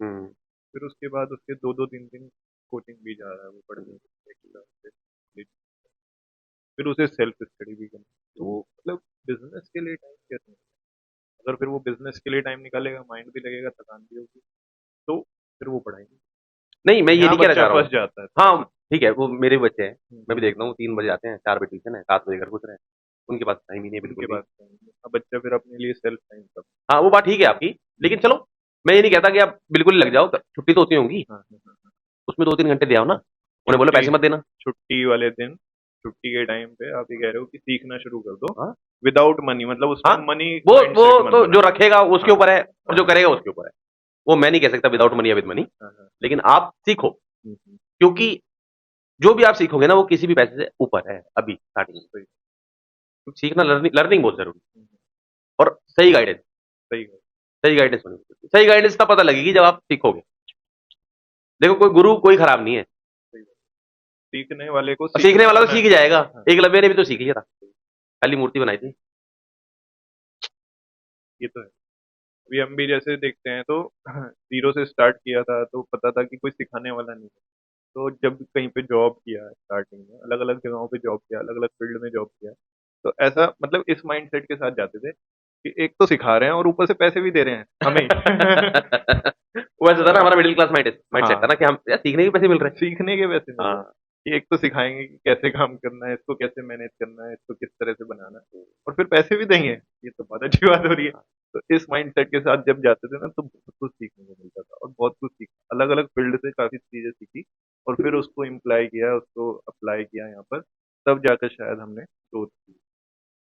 हुँ, फिर उसके बाद उसके 2-2 3-3 कोचिंग भी जा रहा है वो पढ़ने एक्स्ट्रा से, फिर उसे सेल्फ स्टडी भी करनी है। तो वो मतलब बिज़नेस के लिए टाइम कैसे निकालेगा? अगर फिर वो बिज़नेस के लिए टाइम निकालेगा, माइंड भी लगेगा, थकान भी होगी, तो फिर वो पढ़ाई नहीं। नहीं मैं ये यहाँ नहीं कहना बच्चा चाह रहा फँस हूँ। जाता है थोड़ा-सा। हाँ, ठीक है, वो मेरे भी बच्चे हैं, हुँ, मैं भी देखता हूँ 3 बजे आते हैं, 4 बजे ट्यूशन है, 7 बजे घर घुस रहे हैं। उनके पास टाइम ही नहीं है उनके बिल्कुल भी। पास टाइम नहीं है। अब बच्चा फिर अपने लिए सेल्फ टाइम कब हाँ, वो बात ठीक है आपकी, हुँ, लेकिन चलो, मैं ये नहीं कहता कि आप बिल्कुल ही लग जाओ, छुट्टी तो होती होंगी, हाँ, हाँ, हाँ, हाँ। उसमें 2-3 घंटे दे आओ ना। उन्हें बोलो छुट्टी पैसे मत देना। छुट्टी वाले दिन, छुट्टी के टाइम पे आप ये कह रहे हो कि सीखना शुरू कर दो, हाँ, विदाउट मनी मतलब उसमें हाँ, मनी वो माइंडसेट वो मत तो जो बनाना। रखेगा उसके हाँ, ऊपर है और हाँ, जो करेगा उसके ऊपर है। वो मैं नहीं कह सकता हाँ, विदाउट मनी या विद मनी, हाँ, हाँ। लेकिन आप सीखो, हुँ, हुँ, क्योंकि जो भी आप सीखोगे ना वो किसी भी पैसे से ऊपर है अभी स्टार्टिंग में। सही। सीखना, लर्निंग लर्निंग बहुत ज़रूरी है हुँ, और सही गाइडेंस, सही है, सही गाइडेंस होनी चाहिए। सही गाइडेंस तब पता लगेगी जब आप सीखोगे। देखो कोई गुरु कोई खराब नहीं है सही है। सीखने वाले को और सीखने सीखना वाला तो आना सीख है। ही जाएगा। हाँ, एकलव्य ने भी तो सीख लिया था, खाली मूर्ति बनाई थी। ये तो है। अभी हम भी जैसे देखते हैं तो ज़ीरो से स्टार्ट किया था तो पता था कि कोई सिखाने वाला नहीं है। तो जब कहीं पे जॉब किया स्टार्टिंग में, अलग-अलग जगहों पे जॉब किया, अलग-अलग फील्ड में जॉब किया, तो ऐसा मतलब इस माइंडसेट के साथ जाते थे कि एक तो सिखा रहे हैं और ऊपर से पैसे भी दे रहे हैं हमें ही। वो ऐसा था ना, हाँ, हमारा मिडिल क्लास माइंडसेट था हाँ। ना कि हम यार सीखने के पैसे मिल रहे हैं। सीखने के वैसे मिल रहे हैं हाँ, कि एक तो सिखाएंगे कि कैसे काम करना है, इसको कैसे मैनेज करना है, इसको किस तरह से बनाना है और फिर पैसे भी देंगे, ये तो बहुत अच्छी बात हो रही है। तो इस माइंडसेट के साथ जब जाते थे ना तो बहुत कुछ सीखने को मिलता था और बहुत कुछ सीखा, अलग अलग फील्ड से काफी चीजें सीखी और फिर उसको इम्प्लाई किया, उसको अप्लाई किया यहाँ पर, तब जाकर शायद हमने ग्रोथ की।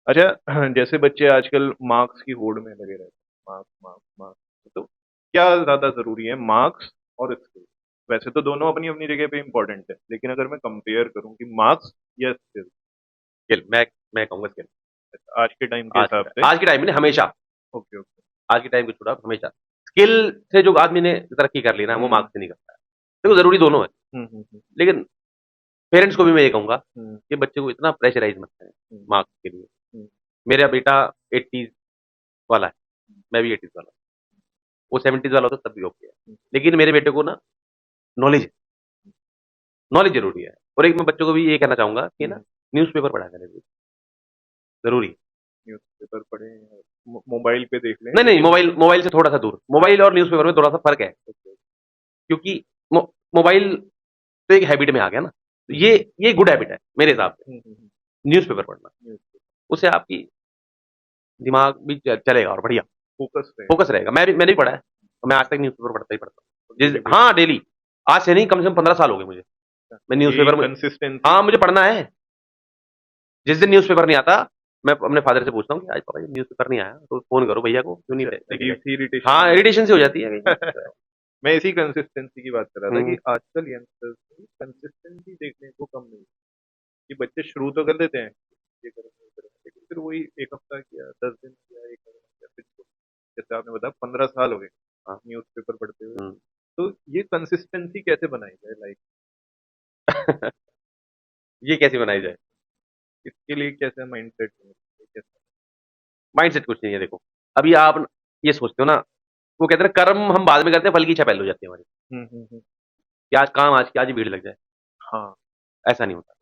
अच्छा, जैसे बच्चे आजकल मार्क्स की होड़ में लगे रहते हैं, मार्क्स मार्क्स मार्क्स, तो क्या ज्यादा जरूरी है, मार्क्स और स्किल? वैसे तो दोनों अपनी अपनी जगह पे इम्पोर्टेंट है, लेकिन अगर मैं कंपेयर करूं कि मार्क्स या स्किल, स्किल मैं कहूँगा स्किल। आज के टाइम के हिसाब से। आज के टाइम में हमेशा, ओके ओके। आज के टाइम को छोड़ा हमेशा स्किल से जो आदमी ने तरक्की कर ली ना वो हम्म मार्क्स से नहीं करता है। देखो जरूरी दोनों है, हम्म। लेकिन पेरेंट्स को भी मैं ये कहूंगा हम्म कि बच्चे को इतना प्रेशराइज मत करें हम्म मार्क्स के लिए। हम्म मेरा बेटा 80s वाला है, मैं भी 80s वाला हूँ। वो 70s वाला होता तब भी ओके है, हम्म लेकिन मेरे बेटे को ना नॉलेज, नॉलेज जरूरी है। और एक मैं बच्चों को भी ये कहना चाहूंगा कि ना हम्म। न्यूज़पेपर पढ़ा करें, जरूरी है। न्यूज़पेपर पढ़े, मोबाइल पे देख लें नहीं नहीं, लेकिन। मोबाइल मोबाइल से थोड़ा सा दूर, मोबाइल और न्यूज़पेपर में थोड़ा सा फर्क है। ओके। क्योंकि मोबाइल तो एक हैबिट में आ गया ना, तो हम्म ये गुड हैबिट है मेरे हिसाब से, हम्म। न्यूज़पेपर पढ़ना। न्यूज़पेपर उससे आपकी दिमाग भी चलेगा और बढ़िया फोकस रहेगा। फोकस रहेगा। मैंने भी पढ़ा है और मैं आज तक न्यूज़पेपर पढ़ता ही पढ़ता हूँ। डेली बेसिस हाँ डेली, आज से नहीं कम से कम 15 साल हो गए मुझे। मैं ये न्यूज़पेपर में, कंसिस्टेंसी। हाँ मुझे पढ़ना है। जिस दिन न्यूज़पेपर नहीं आता मैं अपने फादर से पूछता हूँ कि आज पापा ये न्यूज़पेपर नहीं आया तो फोन करो भैया को, क्यों नहीं अच्छा, लेके अजीब गए। सी इरिटेशन हाँ होने इरिटेशन सी हो जाती है लगी। मैं इसी कंसिस्टेंसी की बात कर रहा था कि हम्म, आजकल यंगस्टर्स में कंसिस्टेंसी देखने को कम मिलती है कि बच्चे शुरू तो कर देते हैं, ये करेंगे वो करेंगे, लेकिन फिर वही एक हफ्ता किया, 10 दिन किया, एक महीना किया, फिर छोड़। जैसे आपने बताया 15 साल हो गए हाँ, न्यूज़पेपर पढ़ते हुए। हम्म। तो ये कंसिस्टेंसी कैसे बनाई जाए लाइफ? ये कैसे बनाई जाए? इसके लिए कैसे माइंडसेट होना चाहिए, कैसे? माइंडसेट कुछ नहीं है। देखो अभी आप ये सोचते हो ना, वो कहते हैं कर्म हम बाद में करते हैं, फल की इच्छा पहले हो जाती है हमारी। हम्म। कि आज काम, आज की आज ही भीड़ लग जाए, हाँ। ऐसा नहीं होता।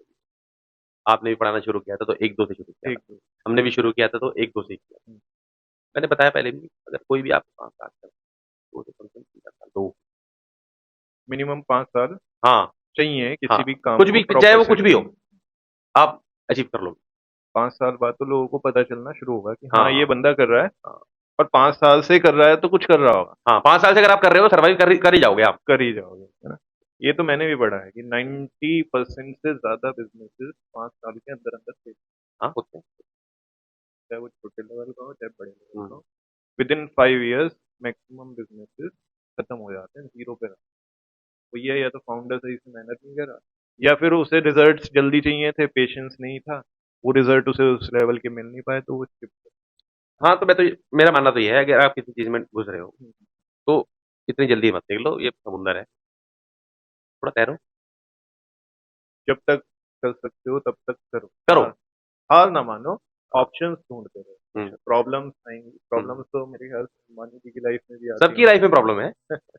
आपने भी पढ़ाना शुरू किया था तो एक दो से शुरू किया था, एक दो। हमने भी शुरू किया था तो एक दो से ही किया। मैंने बताया पहले भी, अगर कोई भी आपको काम स्टार्ट करे तो उसे कम से कम 3 4 साल दो। मिनिमम 5 साल हाँ, चाहिए हाँ, किसी भी काम कुछ को भी चाहे प्रॉपर वो कुछ सेट भी हो, करने में। आप अचीव कर लोगे। 5 साल बाद तो लोगों को पता चलना शुरू होगा कि हाँ हाँ ये हाँ बंदा कर रहा है, हाँ और 5 साल से कर रहा है तो कुछ कर रहा होगा। हाँ, 5 साल से अगर आप कर रहे हो सर्वाइव कर ही जाओगे आप। कर ही जाओगे, है ना? ये तो मैंने भी पढ़ा है कि 90% से ज्यादा बिजनेसेस 5 साल के अंदर अंदर से, हाँ होते हैं। चाहे वो छोटे लेवल का हो चाहे बड़े लेवल का हम्म, हो, with in 5 years maximum businesses खत्म हो जाते हैं, जीरो पे रहते हैं। तो ये या तो फाउंडर सही से मेहनत नहीं कर रहा, या फिर उसे रिजल्ट्स जल्दी चाहिए थे, पेशेंस नहीं था, वो रिजल्ट उसे उस लेवल के मिल नहीं पाए तो वो skip हाँ तो मेरा मानना तो ये है, अगर आप किसी चीज में घुस रहे हो कर। तो इतनी जल्दी मत निकलो, ये समुंदर है, थोड़ा तैरो। जब तक कर सकते हो तब तक करो, करो। हार हार ना मानो, हाँ, ऑप्शंस ढूंढते रहो। हम्म, प्रॉब्लम्स आएंगी, हम्म। प्रॉब्लम्स तो मेरे ख्याल से मानी जी की लाइफ में भी आती सबकी होंगी। लाइफ में प्रॉब्लम है,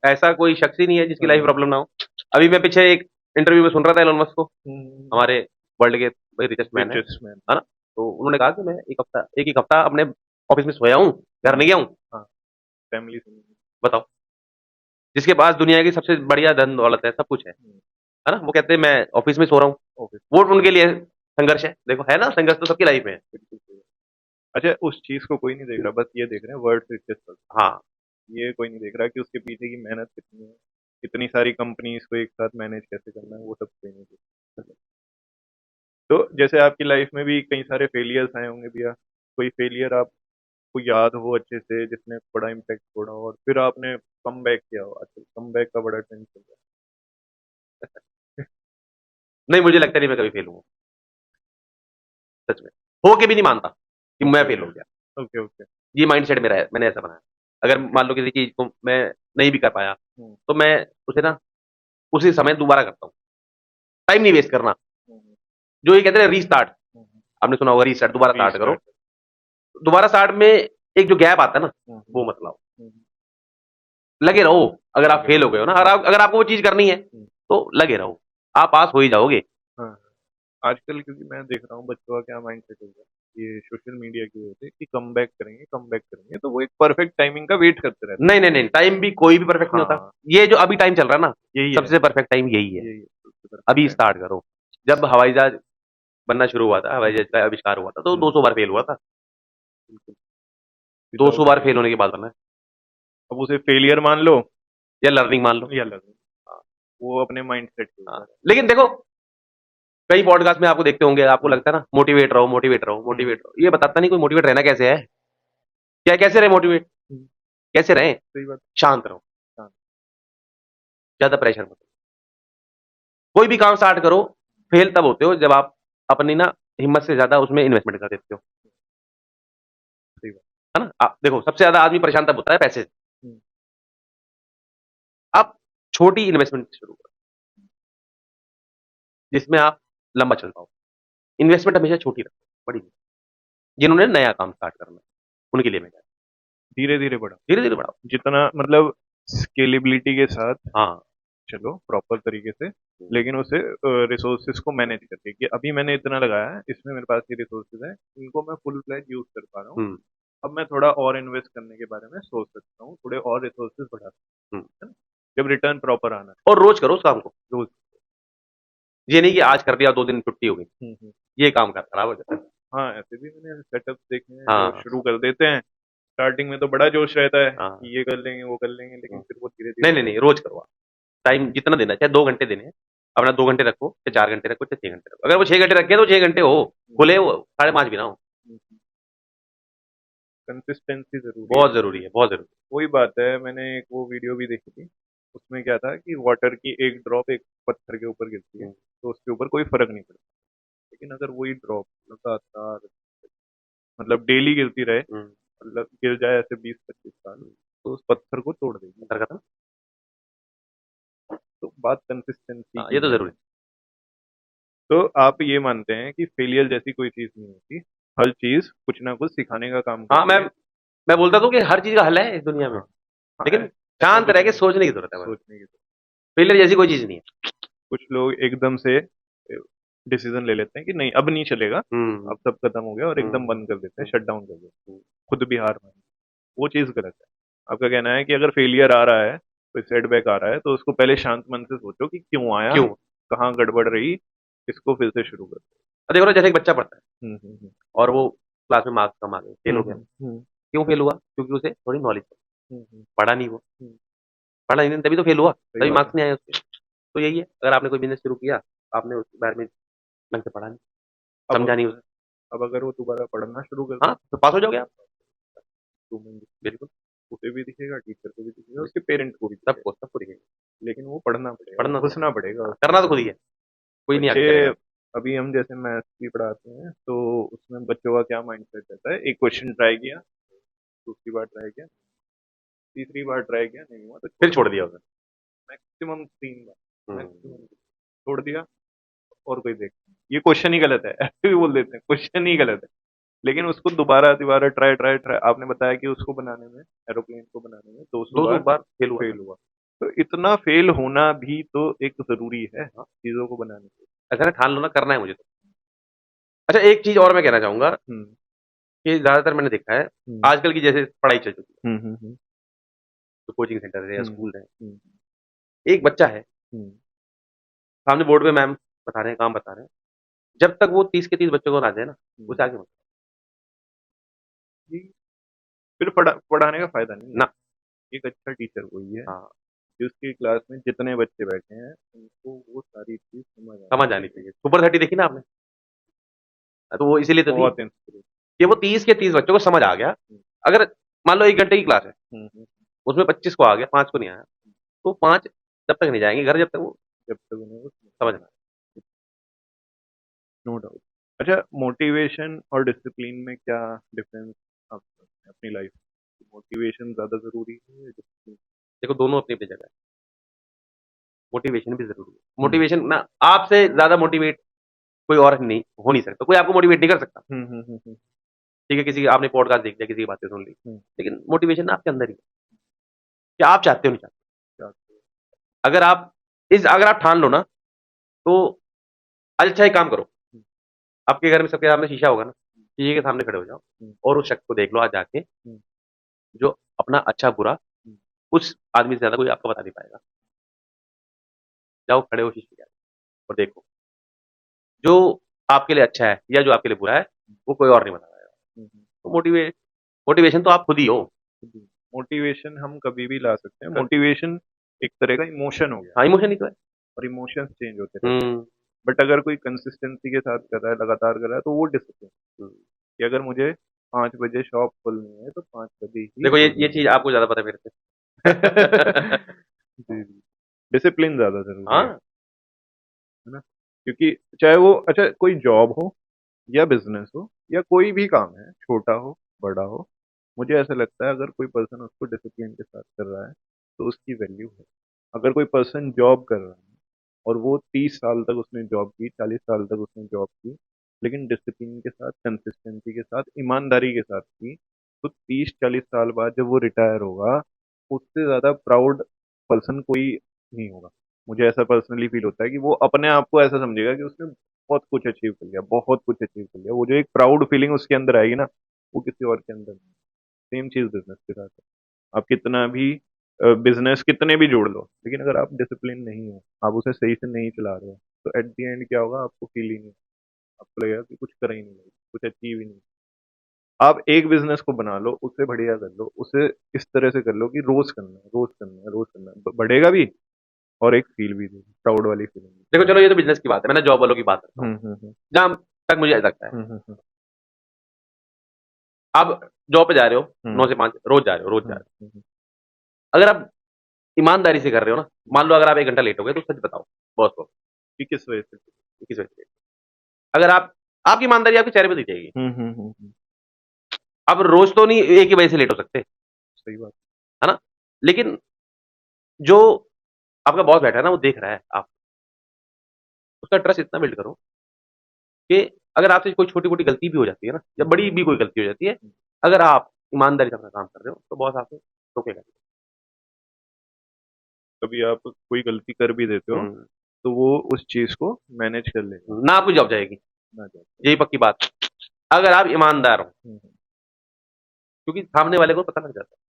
ऐसा कोई शख्स ही नहीं है जिसकी लाइफ हाँ। प्रॉब्लम ना हो। अभी मैं पीछे एक इंटरव्यू में सुन रहा था एलोन मस्क को, हमारे वर्ल्ड के रिचेस्ट मैन रिचेस्ट मैन। है ना? तो उन्होंने कहा कि मैं एक हफ्ता अपने ऑफिस में सोया हूँ, घर नहीं गया हूँ। हाँ, फैमिली से। बताओ, जिसके पास दुनिया की सबसे बढ़िया धन दौलत है, सब कुछ है ना? वो कहते हैं मैं ऑफिस में सो रहा हूँ। ऑफिस। वो उनके लिए संघर्ष है। देखो है ना, संघर्ष तो सबकी लाइफ में है। बिल्कुल सही। अच्छा, उस चीज को कोई नहीं देख रहा, बस ये देख रहे हैं वर्ल्ड रिचेस्ट पर्सन। हाँ, ये कोई नहीं देख रहा कि उसके पीछे की मेहनत कितनी है, कितनी सारी कंपनीज को एक साथ मैनेज कैसे करना है, वो सब कोई नहीं देख रहा। तो जैसे आपकी लाइफ में भी कई सारे फेलियर्स आए होंगे भैया, कोई फेलियर आपको याद हो अच्छे से जिसने बड़ा इम्पैक्ट छोड़ा हो और फिर आपने कम बैक किया हो? आजकल कम बैक का बड़ा ट्रेंड चल रहा है। नहीं, मुझे लगता नहीं मैं कभी फेल हुआ, सच में। हो के भी नहीं मानता कि मैं फेल हो गया। Okay, okay. ये माइंडसेट मेरा है, मैंने ऐसा बनाया। अगर मान लो किसी चीज़ को मैं नहीं भी कर पाया, हुँ, तो मैं उसे ना उसी समय दोबारा करता हूँ। टाइम नहीं वेस्ट करना। हुँ, हुँ, जो ये कहते हैं रीस्टार्ट, हुँ, हुँ। आपने सुना होगा रीस्टार्ट, दोबारा स्टार्ट करो। रीस्टार्ट। दोबारा स्टार्ट में एक जो गैप आता है ना, हुँ, हुँ, वो मत लाओ। हुँ, हुँ। लगे रहो। अगर आप लगे फेल रहो। हो गए हो ना, हुँ, हुँ, अगर आपको वो चीज़ करनी है, हुँ। तो लगे रहो। आप पास हो ही जाओगे। हाँ, आजकल क्योंकि मैं देख रहा हूँ बच्चों का क्या माइंडसेट हो गया, ये सोशल मीडिया की वजह से कि कम बैक करेंगे, तो वो एक परफेक्ट टाइमिंग का वेट करते रहते नहीं, नहीं, नहीं, टाइम भी कोई भी परफेक्ट हैं। नहीं होता। हाँ, ये जो अभी टाइम चल रहा है ना, यही है, सबसे परफेक्ट टाइम यही है। यही है सबसे परफेक्ट अभी टाइम। स्टार्ट करो। जब हवाई जहाज़ बनना शुरू हुआ था, हवाई हुँ, जहाज़ का आविष्कार हुआ था, तो हुँ, 200 बार फेल हुआ था। बिल्कुल, 200 विदाउट बार फेल फेलियर। होने के बाद बना है, अब उसे फेलियर मान लो या लर्निंग मान लो। या लर्निंग, हाँ, वो अपने माइंडसेट के हाँ, ऊपर है। लेकिन देखो, कई पॉडकास्ट में आपको देखते होंगे, आपको हुँ, लगता है ना मोटिवेट रहो, मोटिवेट रहो, हुँ, मोटिवेट रहो। ये बताता नहीं कोई मोटिवेट रहना कैसे है? क्या कैसे रहे मोटिवेट? हुँ, कैसे रहें? सही बात। शांत रहो, हाँ, ज़्यादा प्रेशर मत लो। कोई भी काम स्टार्ट करो, फेल तब होते हो जब आप अपनी ना हिम्मत से ज़्यादा उसमें इन्वेस्टमेंट कर देते हो, सही बात। है ना? आप देखो, सबसे ज़्यादा आदमी परेशान तब होता है पैसे से। हुँ, आप छोटी इन्वेस्टमेंट शुरू करो, जिसमें आप लंबा चल पाओ। इन्वेस्टमेंट हमेशा छोटी रखो, बड़ी नहीं। जिन्होंने नया काम स्टार्ट करना है, उनके लिए मैं कह रहा धीरे-धीरे बढ़ाओ, हूँ, धीरे-धीरे बढ़ाओ। जितना मतलब स्केलेबिलिटी के साथ हाँ, चलो प्रॉपर तरीके से, हुँ, लेकिन उसे रिसोर्सेज को मैनेज करके कि अभी मैंने इतना लगाया है, इसमें मेरे पास ये रिसोर्सेज हैं, इनको मैं फुल फ्लैज यूज़ कर पा रहा हूँ। हुँ, अब मैं थोड़ा और इन्वेस्ट करने के बारे में सोच सकता हूँ, थोड़े और रिसोर्सेज बढ़ा सकता हुँ। हूँ, है ना? जब रिटर्न प्रॉपर आना है, और रोज़ करो उस काम को। रोज़। ये नहीं कि आज कर दिया, 2 दिन छुट्टी हो गई। हुँ, हुँ। ये काम का खराब हो जाता है। हाँ, ऐसे भी मैंने सेटअप्स देखे हैं जो हाँ, शुरू कर देते हैं, स्टार्टिंग में तो बड़ा जोश रहता है हाँ। कि ये कर लेंगे, वो कर लेंगे, लेकिन हुँ। फिर वो धीरे-धीरे नहीं, नहीं, नहीं, रोज़ करो आप। टाइम जितना देना है, चाहे 2 घंटे देने हैं, अपना 2 घंटे रखो, चाहे 4 घंटे रखो, चाहे 6 घंटे रखो। अगर वो 6 घंटे रखे हैं, तो 6 घंटे हो, हुँ, खुले वो 5:30 भी ना हो। हुँ, हुँ। कंसिस्टेंसी ज़रूरी है। बहुत ज़रूरी है, बहुत ज़रूरी है। वही बात है, मैंने एक वो वीडियो भी देखी थी, उसमें क्या था कि वाटर की एक ड्रॉप एक पत्थर के ऊपर गिरती है, हुँ, तो उसके ऊपर कोई फ़र्क नहीं पड़ता। लेकिन अगर वही ड्रॉप लगातार मतलब डेली गिरती रहे, हुँ, मतलब गिर जाए ऐसे 20-25 साल, हुँ। तो उस पत्थर को तोड़ देगी। पत्थर का था? तो बात कंसिस्टेंसी हाँ, ये की तो है। ज़रूरी है। तो आप ये मानते हैं कि फेलियर जैसी कोई चीज़ नहीं होती, हर चीज़ कुछ ना कुछ सिखाने का काम हाँ, करती है। मैं बोलता तो हूँ कि हर चीज़ का हल है इस दुनिया में, हाँ, हाँ, लेकिन ऐसा शांत कुछ रह के नहीं है, सोचने की ज़रूरत है बस। सोचने की ज़रूरत। फेलियर जैसी कोई चीज़ नहीं है। कुछ लोग एकदम से डिसीजन ले लेते हैं कि नहीं अब नहीं चलेगा, हुँ, अब सब खत्म हो गया और हुँ, एकदम बंद कर देते हैं, हुँ, शट डाउन कर देते हैं, हुँ। खुद भी हार मान, वो चीज़ गलत है। आपका कहना है कि अगर फेलियर आ रहा है, कोई सेटबैक आ रहा है, तो उसको पहले शांत मन से सोचो कि क्यों आया, क्यों? कहाँ गड़बड़ रही, इसको फिर से शुरू करो। देखो ना, जैसे एक बच्चा पढ़ता है हुँ, हुँ, हुँ। और वो क्लास में मार्क्स कम आ गए, फेल हुँ, हो गया। हुँ, हुँ, क्यों फेल हुआ? क्योंकि उसे थोड़ी नॉलेज है, हुँ, हुँ, पढ़ा नहीं वो। हुँ, पढ़ा ही नहीं तभी तो फेल हुआ, सही तभी बात है। मार्क्स नहीं आए उसके। तो यही है, अगर आपने कोई बिज़नेस शुरू किया, आपने उसके बारे में ढंग से पढ़ा नहीं, अब समझा नहीं उसे, अब अगर वो दोबारा पढ़ना शुरू कर दे, हाँ, तो पास हो जाओगे आप। 2 महीने, बिल्कुल, उसे भी दिखेगा, टीचर को भी दिखेगा, उसके पेरेंट्स को भी दिखेगा, सबको सबको दिखेगा। लेकिन वो पढ़ना पड़ेगा, पढ़ना तो है, घुसना पड़ेगा हाँ, उसमें। करना तो खुद ही है, कोई नहीं आके बच्चे करेगा। अभी हम जैसे मैथ्स भी पढ़ाते हैं, तो उसमें बच्चों का क्या माइंडसेट रहता है, एक क्वेश्चन ट्राई किया, दूसरी बार ट्राई किया, तीसरी बार ट्राई किया, नहीं हुआ तो फिर छोड़ छोड़ दिया। दिया उसे। मैक्सिमम 3 बार, हुँ, मैक्सिमम छोड़ दिया और कोई देख, ये क्वेश्चन ही गलत है, ऐसे भी बोल देते हैं, क्वेश्चन ही गलत है। लेकिन उसको दोबारा-तिबारा ट्राई आपने बताया कि उसको बनाने में, एरोप्लेन को बनाने में 200 2-2 बार बार फेल हुआ था। फेल हुआ। तो इतना फेल होना भी तो एक ज़रूरी है, हाँ, चीज़ों को बनाने के लिए। ऐसा ना ठान लो ना करना है मुझे तो। अच्छा, एक चीज़ और मैं कहना चाहूँगा हुँ, कि ज़्यादातर मैंने देखा है, हुँ, आजकल की जैसे पढ़ाई चल चुकी है, हुँ, हुँ, हुँ, तो कोचिंग सेंटर है या हुँ, स्कूल है, हुँ, एक बच्चा है, हुँ, सामने बोर्ड पे मैम बता रहे हैं, काम बता रहे हैं, जब तक वो 30 के 30 बच्चों को ना दे ना, हुँ। उसे आगे मत जी, फिर पढ़ाने का फ़ायदा नहीं है। ना। एक अच्छा टीचर वही है, हाँ, जिसकी क्लास में जितने बच्चे बैठे हैं, उनको वो सारी चीज़ समझ आनी समझ आनी चाहिए। चाहिए। सुपर 30 देखी ना आपने? तो वो इसीलिए तो थी बहुत इंस्पिरेशन। कि वो 30 के 30 बच्चों को समझ आ गया। हुँ, अगर मान लो 1 घंटे की क्लास है, हुँ, हुँ, उसमें 25 को आ गया, 5 को नहीं आया, तो 5 जब तक नहीं जाएँगे घर जब तक वो जब तक उन्हें वो समझ ना आए। No doubt. अच्छा, मोटिवेशन और डिसिप्लिन में क्या डिफरेंस आप समझते हैं अपनी लाइफ में? मोटिवेशन ज़्यादा ज़रूरी है या डिसिप्लिन? देखो दोनों अपनी-अपनी जगह है, मोटिवेशन भी ज़रूरी है। हुँ। मोटिवेशन ना आपसे ज़्यादा मोटिवेट कोई और नहीं हो नहीं सकता, कोई आपको मोटिवेट नहीं कर सकता। हुँ, हुँ, हुँ, हुँ, ठीक है, किसी की आपने पॉडकास्ट देख लिया, किसी की बातें सुन ली, हुँ। लेकिन मोटिवेशन ना आपके अंदर ही है, कि आप चाहते हो नहीं चाहते। क्या? अगर आप ठान लो ना, तो अच्छा एक काम करो, हुँ, आपके घर में सबके सामने शीशा होगा ना, शीशे के सामने खड़े हो जाओ हुँ, और उस शख्स को देख लो आज जाके, हुँ, जो अपना अच्छा-बुरा हुँ, उस आदमी से ज़्यादा कोई आपको बता नहीं पाएगा। जाओ खड़े हो शीशे के आगे और देखो, जो आपके लिए अच्छा है या जो आपके लिए बुरा है, वो कोई और नहीं बता पाएगा। हुँ, हुँ। तो मोटिवेशन तो आप खुद ही हो। जी, मोटिवेशन हम कभी भी ला सकते हैं। मोटिवेशन एक तरह का इमोशन हो गया हाँ, इमोशन ही तो है। और इमोशंस चेंज होते रहते हैं। हुँ, बट अगर कोई कंसिस्टेंसी के साथ कर रहा है, लगातार कर रहा है, तो वो डिसिप्लिन हुँ। कि अगर मुझे 5 बजे शॉप खोलनी है, तो 5 बजे ही देखो ये खोलनी चीज़ आपको ज़्यादा पता है मेरे से। है। जी, जी। डिसिप्लिन ज़्यादा ज़रूरी हाँ, है ना? क्योंकि चाहे वो अच्छा कोई जॉब हो या बिज़नेस हो या कोई भी काम है, छोटा हो, बड़ा हो, मुझे ऐसा लगता है अगर कोई पर्सन उसको डिसिप्लिन के साथ कर रहा है, तो उसकी वैल्यू है। अगर कोई पर्सन जॉब कर रहा है और वो 30 साल तक उसने जॉब की, 40 साल तक उसने जॉब की, लेकिन डिसिप्लिन के साथ, कंसिस्टेंसी के साथ, ईमानदारी के साथ की, तो 30-40 साल बाद जब वो रिटायर होगा, उससे ज़्यादा प्राउड पर्सन कोई नहीं होगा। मुझे ऐसा पर्सनली फील होता है कि वो अपने आप को ऐसा समझेगा कि उसने बहुत कुछ अचीव कर लिया, बहुत कुछ अचीव कर लिया। वो जो एक प्राउड फीलिंग उसके अंदर आएगी ना, वो किसी और के अंदर नहीं। सेम चीज़ बिज़नेस के साथ है। आप कितना भी बिज़नेस कितने भी जोड़ लो, लेकिन अगर आप डिसिप्लिन नहीं हो, आप उसे सही से नहीं चला रहे हो, तो एट द एंड क्या होगा आपको फील ही नहीं होगा। आपको लगेगा कि कुछ करा ही नहीं है, कुछ अचीव ही नहीं। आप एक बिज़नेस को बना लो, उसे बढ़िया कर लो, उसे इस तरह से कर लो कि रोज़ करना है, रोज़ करना है, रोज़ करना है। ब बढ़ेगा भी और एक फील भी देगी, प्राउड वाली फीलिंग देखो भी। चलो ये तो बिज़नेस की बात है, मैं ना जॉब वालों की बात करता हूँ। हुँ, हुँ, हुँ। जहाँ तक मुझे ऐसा लगता है, हुँ, हुँ, हुँ। आप जॉब पे जा रहे हो, हुँ, 9 से 5 रोज़ जा रहे हो रोज़ जा हुँ, रहे हो। हुँ, हुँ। अगर आप ईमानदारी से कर रहे हो ना, मान लो अगर आप 1 घंटा लेट हो गए तो सच बताओ बॉस को, कि किस वजह से? कि किस वजह से लेट अगर आप आपकी ईमानदारी आपके चेहरे पे दिख जाएगी। हुँ, हुँ, हुँ, हुँ। आप रोज़ तो नहीं एक ही वजह से लेट हो सकते, सही बात। है ना? लेकिन जो आपका बॉस बैठा है ना, वो देख रहा है आप उसका ट्रस्ट इतना बिल्ड करो कि अगर आपसे कोई छोटी-मोटी गलती भी हो जाती है ना, या हुँ, बड़ी भी कोई गलती हो जाती है, हुँ। अगर आप ईमानदारी से अपना काम कर रहे हो, तो बॉस आपको टोकेगा नहीं। कभी आप कोई गलती कर भी देते हो, हुँ, तो वो उस चीज़ को मैनेज कर लेगा, ना आपकी जॉब जाएगी, ना जाए। यही पक्की बात है। अगर आप ईमानदार हो, हुँ, हुँ। क्योंकि सामने वाले को पता लग जाता है।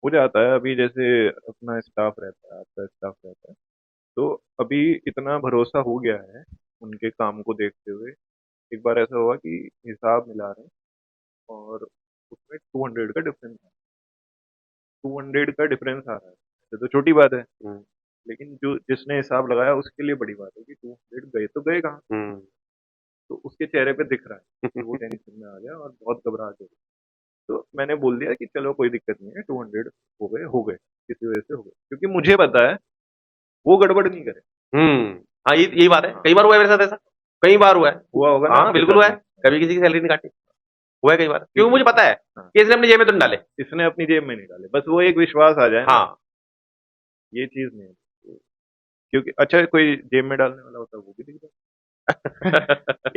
हो जाता है अभी जैसे अपना स्टाफ रहता है, आपका स्टाफ रहता है, तो अभी इतना भरोसा हो गया है उनके काम को देखते हुए। एक बार ऐसा हुआ कि हिसाब मिला रहे हैं और उसमें 200 का डिफरेंस है। 200 का डिफरेंस आ रहा है, ये तो छोटी बात है, हुँ, लेकिन जो जिसने हिसाब लगाया उसके लिए बड़ी बात है कि 200 गए तो गए कहाँ? हुँ। तो उसके चेहरे पे दिख रहा है कि वो टेंशन में आ गया और बहुत घबराहट हो गई। तो मैंने बोल दिया कि चलो कोई दिक्कत नहीं है, 200 हो गए, किसी वजह से हो गए। क्योंकि मुझे पता है वो गड़बड़ नहीं करे। हुँ, हाँ, यही बात है। हाँ, कई बार हुआ है मेरे साथ ऐसा, कई बार हुआ है। हुआ होगा ना हाँ, आपके बिल्कुल साथ हुआ भी? है। कभी किसी की सैलरी नहीं काटी, हुआ है कई बार। क्योंकि क्योंकि मुझे पता है हाँ, कि इसने अपनी जेब में तो नहीं डाले। इसने अपनी जेब में नहीं डाले, बस वो एक विश्वास आ जाए ना, हाँ। ये चीज़ नहीं है। क्योंकि अच्छा कोई जेब में डालने वाला होता है वो भी दिख जाए।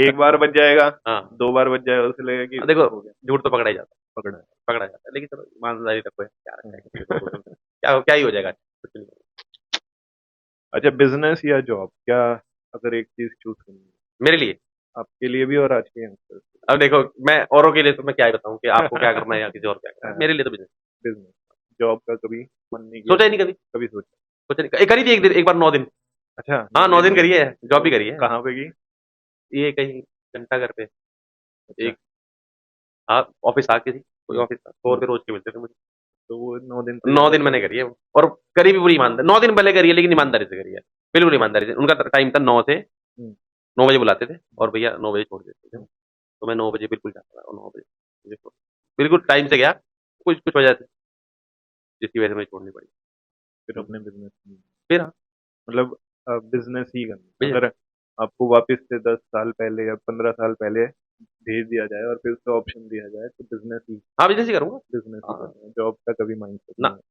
एक बार बच जाएगा, हाँ, 2 बार बच जाएगा, उसे लगेगा कि देखो हो गया, झूठ तो पकड़ा ही जाता है, पकड़ा है। पकड़ा जाता है। लेकिन चलो ईमानदारी रखो यार, क्या रखा है किसी को हुँ। तो क्या ही हो जाएगा? कुछ नहीं होगा। अच्छा, बिज़नेस या जॉब, क्या अगर एक चीज़ चूज़ करनी है, मेरे लिए आपके लिए भी और आज के यंगस्टर्स अब देखो मैं औरों के लिए तो मैं क्या ही बताऊँ कि के आपको क्या लिए? करना है या किसी और क्या करना है। हाँ, मेरे लिए तो बिज़नेस बिज़नेस, जॉब का कभी मन नहीं किया? सोचा ही नहीं कभी, कभी सोचा? सोचा नहीं करी थी एक दिन एक बार 9 दिन। अच्छा, हाँ, 9 9 दिन दिन की? करी है, जॉब भी तो करी है। कहाँ पे की? ये कहीं घंटाघर पे अच्छा, एक हाँ, ऑफ़िस था किसी कोई हुँ, ऑफ़िस था, ₹100 हुँ, रोज़ के मिलते थे मुझे। तो वो 9 दिन सही 9 लगा दिन था? मैंने करी है वो और करी भी पूरी ईमानदार 9 दिन पहले करी है लेकिन ईमानदारी से करी है। बिल्कुल ईमानदारी से। उनका टाइम था 9 से हुँ, 9 बजे बुलाते थे हुँ, और भैया 9 बजे छोड़ देते थे। हुँ, तो मैं 9 बजे बिल्कुल जाता था और 9 बजे मुझे छोड़ बिल्कुल टाइम से गया, कुछ कुछ वजह से जिसकी वजह से मुझे छोड़नी पड़ी। फिर हुँ, अपने बिज़नेस में फिर हाँ, मतलब बिज़नेस ही करना भैया अगर आपको वापस से 10 साल पहले या 15 साल पहले भेज दिया जाए और फिर से ऑप्शन दिया जाए तो हाँ, बिज़नेस ही करूँगा। बिज़नेस ही हाँ, करना है, जॉब का कभी माइंडसेट ना, नहीं है।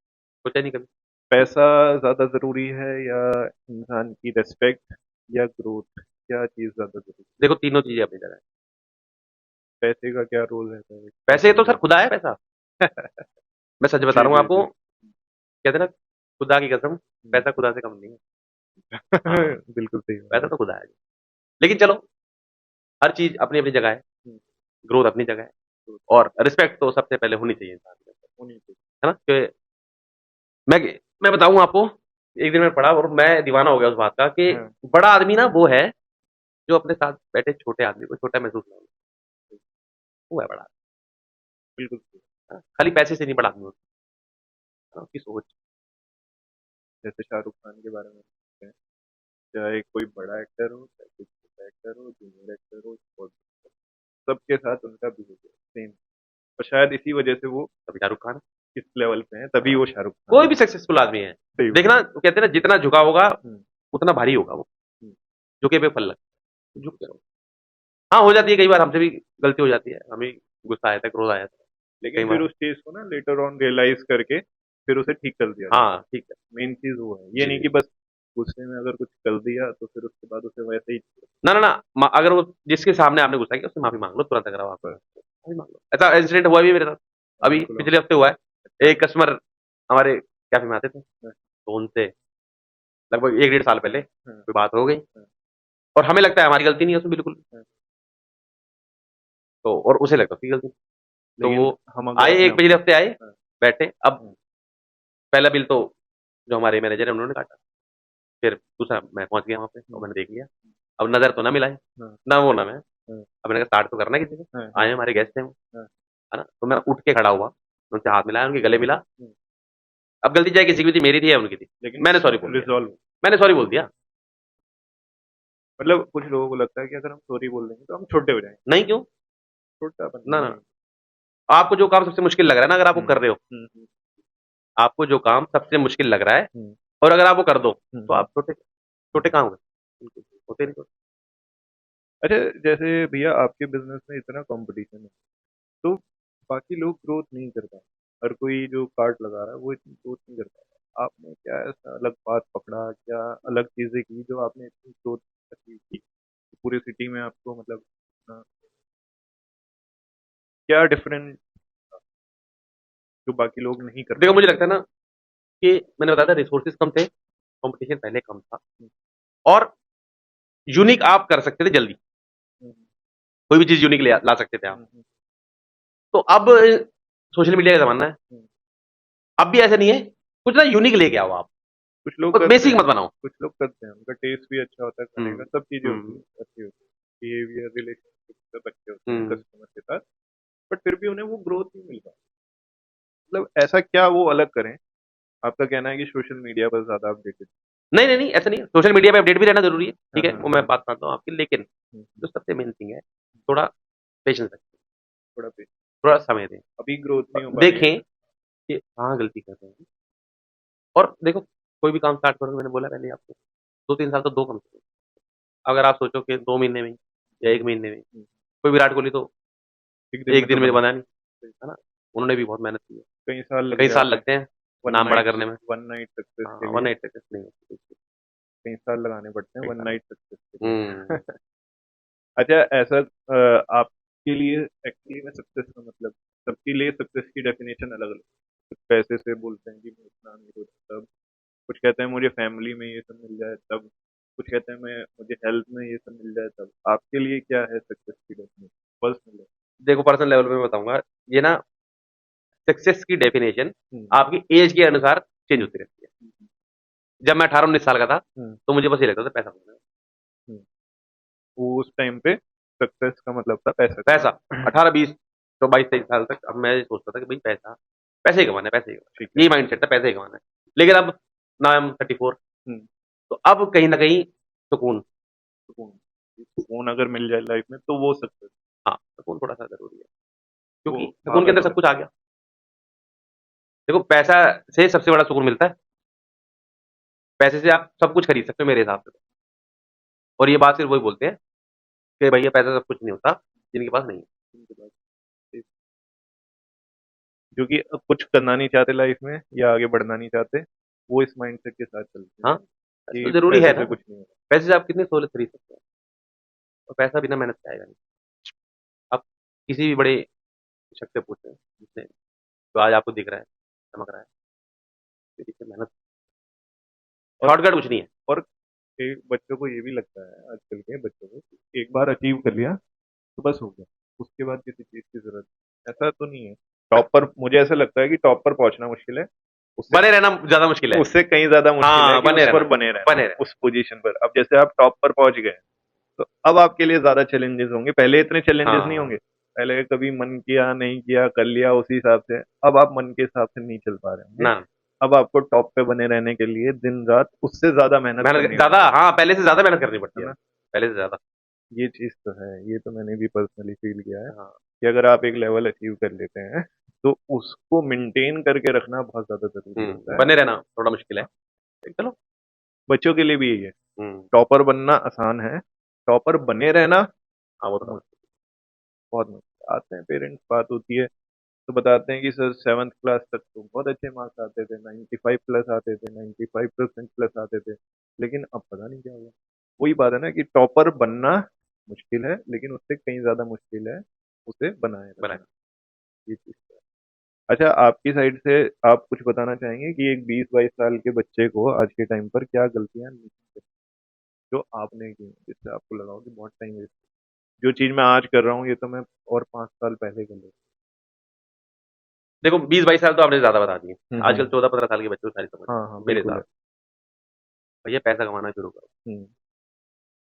सोचा नहीं कभी। पैसा ज़्यादा ज़रूरी है या इंसान की रिस्पेक्ट या ग्रोथ, क्या चीज़ ज़्यादा ज़रूरी है? देखो तीनों चीज़ें अपनी जगह है। पैसे का क्या रोल रहता है पैसे सोशल तो सर मीडिया खुदा है पैसा। मैं सच बता जी, रहा हूँ जी, आपको, जी। कहते हैं ना खुदा की कसम, हुँ। पैसा खुदा से कम नहीं है। हाँ, बिल्कुल सही बात पैसा है। तो खुदा है। लेकिन चलो, हर चीज़ अपनी-अपनी जगह है, हुँ, ग्रोथ अपनी जगह है तो और रिस्पेक्ट तो सबसे पहले होनी चाहिए इंसान के अंदर, होनी चाहिए। है ना? कि मैं मैं बताऊँ आपको, एक दिन मैं पढ़ा और मैं दीवाना हो गया उस बात का कि हाँ, बड़ा आदमी ना वो है, जो अपने साथ बैठे छोटे आदमी को छोटा महसूस ना हो, वो है बड़ा आदमी, बिल्कुल सही। है ना? खाली पैसे से नहीं बड़ा आदमी होता, है ना? उसकी सोच। जैसे शाहरुख खान के बारे में बोलते हैं, चाहे कोई बड़ा एक्टर हो, चाहे कोई छोटा एक्टर हो, जूनियर एक्टर हो, और सबके साथ उनका बिहेवियर सेम। और शायद इसी वजह से वो तभी शाहरुख खान है। इस लेवल पे हैं, तभी हाँ, वो शाहरुख खान कोई हैं। भी सक्सेसफुल आदमी है। सही बात देखना है। वो कहते हैं ना जितना झुका होगा, हुँ, उतना भारी होगा वो, हुँ, झुके पे फल लगता है, झुक जाओ। हाँ, हो जाती है कई बार हमसे भी गलती हो जाती है, हमें गुस्सा आया था, क्रोध आया था, कई लेकिन फिर बार। उस चीज़ को ना लेटर ऑन रियलाइज़ करके फिर उसे ठीक कर दिया जाता हाँ, है। ठीक है। मेन चीज़ वो है। ये नहीं जी। कि बस गुस्से में अगर कुछ कर दिया तो फिर उसके बाद उसे वैसे ही छोड़ ना, ना, ना अगर वो जिसके सामने आपने गुस्सा किया उससे माफ़ी माँग लो तुरंत अगर आप बस। माफ़ी माँग लो। ऐसा इंसिडेंट हुआ भी है मेरे साथ, हाँ, अभी बिल्कुल हाँ। पिछले हफ्ते हुआ है। अच्छा। एक कस्टमर हमारे कैफ़े में आते थे, हाँ, तो उनसे लगभग 1 डेढ़ साल पहले हाँ, कोई बात हो गई हाँ, और हमें लगता है हमारी गलती नहीं है उसमें बिल्कुल, हाँ। तो और उसे लगता है उसकी गलती। तो लेकिन वो हम अगर आए अपने एक आप पिछले हफ्ते आए, हाँ, बैठे, अब हाँ, पहला बिल तो जो हमारे मैनेजर हैं उन्होंने काटा, फिर दूसरा मैं पहुँच गया वहाँ पे और हुँ, मैंने देख लिया। अब नज़र तो ना मिलाए, हाँ, ना वो ना मैं। हाँ, अब मैंने कहा स्टार्ट तो करना है किसी को, हाँ, आए हाँ, हैं हमारे गेस्ट हैं वो, हाँ, है ना? तो मैं उठ के खड़ा हुआ, उनसे हाथ मिलाया, उनके गले मिला। हुँ। अब गलती चाहे किसी की भी थी, मेरी थी या उनकी थी, लेकिन मैंने सॉरी बोल दिया। रिज़ॉल्व मैंने सॉरी बोल दिया। मतलब कुछ लोगों को लगता है कि अगर हम सॉरी बोल देंगे तो हम छोटे हो जाएँगे। नहीं क्यों? छोटापन ना, नहीं ना, है। आपको जो काम सबसे मुश्किल लग रहा है ना अगर आप वो हुँ, कर रहे हो, हुँ, हुँ, आपको जो काम सबसे मुश्किल लग रहा है हुँ, और अगर आप वो कर दो, हुँ, तो हुँ, आप छोटे छोटे हुँ। कहाँ हो गए? बिल्कुल, होते नहीं छोटे। अच्छा, जैसे भैया आपके बिज़नेस में इतना कॉम्पिटिशन है, तो बाकी लोग ग्रोथ नहीं कर पाए। हर कोई जो कार्ट लगा रहा है वो इतनी ग्रोथ नहीं कर पाया। आपने क्या ऐसा अलग पाथ पकड़ा, क्या अलग चीज़ें की जो आपने इतनी ग्रोथ अचीव की? पूरी सिटी में आपको मतलब क्या डिफरेंट जो बाकी लोग नहीं कर देखो पाए? मुझे लगता है ना कि मैंने बताया था रिसोर्सेज़ कम थे, कॉम्पिटिशन पहले कम था हुँ, और यूनिक आप कर सकते थे जल्दी, हुँ, कोई भी चीज़ यूनिक ले ला सकते थे आप। हुँ, हुँ, तो अब सोशल मीडिया का ज़माना है, हुँ। अब भी ऐसा नहीं है, कुछ ना यूनिक लेके आओ आप, कुछ लोग करते बेसिक हैं, मत बनाओ। कुछ लोग करते हैं, उनका टेस्ट भी अच्छा होता है हुँ, खाने का, सब चीज़ें होती हुँ, हैं, अच्छी होती है। बिहेवियर, रिलेशनशिप सब अच्छे होते हैं हुँ। कस्टमर के साथ, बट फिर भी उन्हें वो ग्रोथ नहीं मिल पाती। मतलब ऐसा क्या वो अलग करें? आपका कहना है कि सोशल मीडिया पर ज़्यादा अपडेटेड नहीं, नहीं, नहीं, ऐसा नहीं है। सोशल मीडिया पे अपडेट भी रहना ज़रूरी है, हाँ, ठीक है? हाँ, वो मैं हाँ। बात मानता हूँ आपकी, लेकिन हुँ, जो हुँ, सबसे मेन थिंग है, थोड़ा पेशेंस रखें, थोड़ा पे थोड़ा समय दें अभी ग्रोथ नहीं हो पा रही है। देखें कि कहाँ गलती कर रहे हैं और देखो कोई भी काम स्टार्ट करो मैंने बोला पहले ही आपको, 2-3 साल तो दो कम से कम। अगर आप सोचो कि 2 महीने में या 1 महीने में, हुँ, कोई विराट कोहली तो एक दिन 1 में तो दिन में बना बना नहीं, है ना? उन्होंने भी बहुत मेहनत की कई साल है। लग कई साल जाते हैं। लगते हैं वन नाम बड़ा नाइट करने में। वन नाइट सक्सेस हाँ, के लिए ओवरनाइट सक्सेस नहीं होती। कई साल लगाने पड़ते हैं कई वन साल नाइट सक्सेस के हुँ। लिए। अच्छा ऐसा आपके लिए एक्चुअली में सक्सेस का मतलब सबके लिए सक्सेस की डेफिनेशन अलग-अलग कुछ पैसे से बोलते हैं कि मैं इतना अमीर हो तब, कुछ कहते हैं मुझे फैमिली में ये सब मिल जाए तब, कुछ कहते हैं मैं मुझे हेल्थ में ये सब मिल जाए तब। आपके लिए क्या है सक्सेस की डेफिनेशन? पर्सनल है। देखो पर्सनल लेवल पे मैं बताऊँगा, ये ना सक्सेस की डेफिनिशन हुँ, आपकी एज के अनुसार चेंज होती रहती है। हुँ, जब मैं 18-19 साल का था, हुँ, तो मुझे बस ये लगता था पैसा कमाना है। हुँ। वो उस टाइम पे सक्सेस का मतलब था पैसा पैसा कमाना। 18-20 तो 22-23 साल तक अब मैं ये सोचता था कि भई पैसा, पैसे ही कमाना है, पैसे ही कमाना ठीक है। है। यही माइंडसेट था पैसे ही कमाना है। लेकिन अब नाउ आई एम 34 हुँ, तो अब कहीं न कहीं सुकून सुकून। सुकून अगर मिल जाए लाइफ में तो वो सक्सेस हाँ, सुकून थोड़ा-सा ज़रूरी है। वो क्योंकि सुकून के ज़्यादा अंदर सब ज़रूरी कुछ आ गया। देखो पैसा से सबसे बड़ा सुकून मिलता है। पैसे से आप सब कुछ खरीद सकते हो मेरे हिसाब से तो। और ये बात सिर्फ वही बोलते हैं कि भैया पैसा सब कुछ नहीं होता जिनके पास नहीं है। उनके पास जो कि अब कुछ करना नहीं चाहते लाइफ में या आगे बढ़ना नहीं चाहते, वो इस माइंडसेट के साथ चलते हैं हाँ, पैसा कि तो ज़रूरी है पैसे ना, से कुछ नहीं होगा। पैसे से आप कितनी सहूलियत खरीद सकते हैं और पैसा बिना मेहनत के आएगा नहीं। आप किसी भी बड़े शख्स से पूछें जिसने जो आज आपको दिख रहा है, चमक रहा है, उसके पीछे मेहनत और शॉर्टकट कुछ नहीं है। और एक बच्चों को ये भी लगता है, आजकल के बच्चों को, कि एक बार अचीव कर लिया तो बस हो गया, उसके बाद किसी चीज की जरूरत नहीं। ऐसा तो नहीं है। टॉप पर मुझे ऐसा लगता है कि टॉप पर पहुंचना मुश्किल है, उससे बने रहना ज़्यादा मुश्किल है। उससे कहीं ज्यादा मुश्किल है हाँ, कि बने उस पर रहना, बने रहना, बने रहना। उस पोजीशन पर। अब जैसे आप टॉप पर पहुंच गए, तो अब आपके लिए ज्यादा चैलेंजेस होंगे, पहले इतने चैलेंजेस नहीं हाँ, होंगे। पहले कभी मन किया नहीं किया कर लिया उसी हिसाब से, अब आप मन के हिसाब से नहीं चल पा रहे होंगे। ना अब आपको टॉप पे बने रहने के लिए दिन रात उससे ज्यादा मेहनत मेहनत करनी ज़्यादा, पड़ेगी, हाँ, पहले से ज़्यादा मेहनत करनी पड़ती है है अब, ना? पहले से ज़्यादा। ये चीज तो है, ये तो मैंने भी पर्सनली फील किया है हाँ, कि अगर आप एक लेवल अचीव कर लेते हैं, तो उसको मेंटेन करके रखना बहुत ज्यादा जरूरी होता है। बने रहना थोड़ा मुश्किल है। हाँ, चलो। बच्चों के लिए भी यही है। हुँ, टॉपर बनना आसान है, टॉपर बने रहना हाँ, वो तो मुश्किल, बहुत मुश्किल। आते हैं पेरेंट्स, बात होती है तो बताते हैं कि सर 7th क्लास तक तो बहुत अच्छे मार्क्स आते थे, 95 प्लस आते थे, 95% प्लस आते थे, लेकिन अब पता नहीं क्या हुआ। वही बात है ना कि टॉपर बनना मुश्किल है, लेकिन उससे कहीं ज्यादा मुश्किल है उसे बनाए बना रखना। ये चीज है। अच्छा, आपकी साइड से आप कुछ बताना चाहेंगे कि एक 20-22 साल के बच्चे को आज के टाइम पर क्या गलतियां नहीं करनी, जो आपने की जिससे आपको लगा हो कि बहुत टाइम वेस्ट, जो चीज मैं आज कर रहा हूँ ये तो मैं और 5 साल पहले कर लेता। देखो 20-22 साल तो आपने ज़्यादा बता दिए। आजकल हम्म। 14-15 साल के बच्चे को सारी समझ हाँ है, हाँ मेरे बिल्कुल हिसाब है। से। भैया पैसा कमाना शुरू करो, हम्म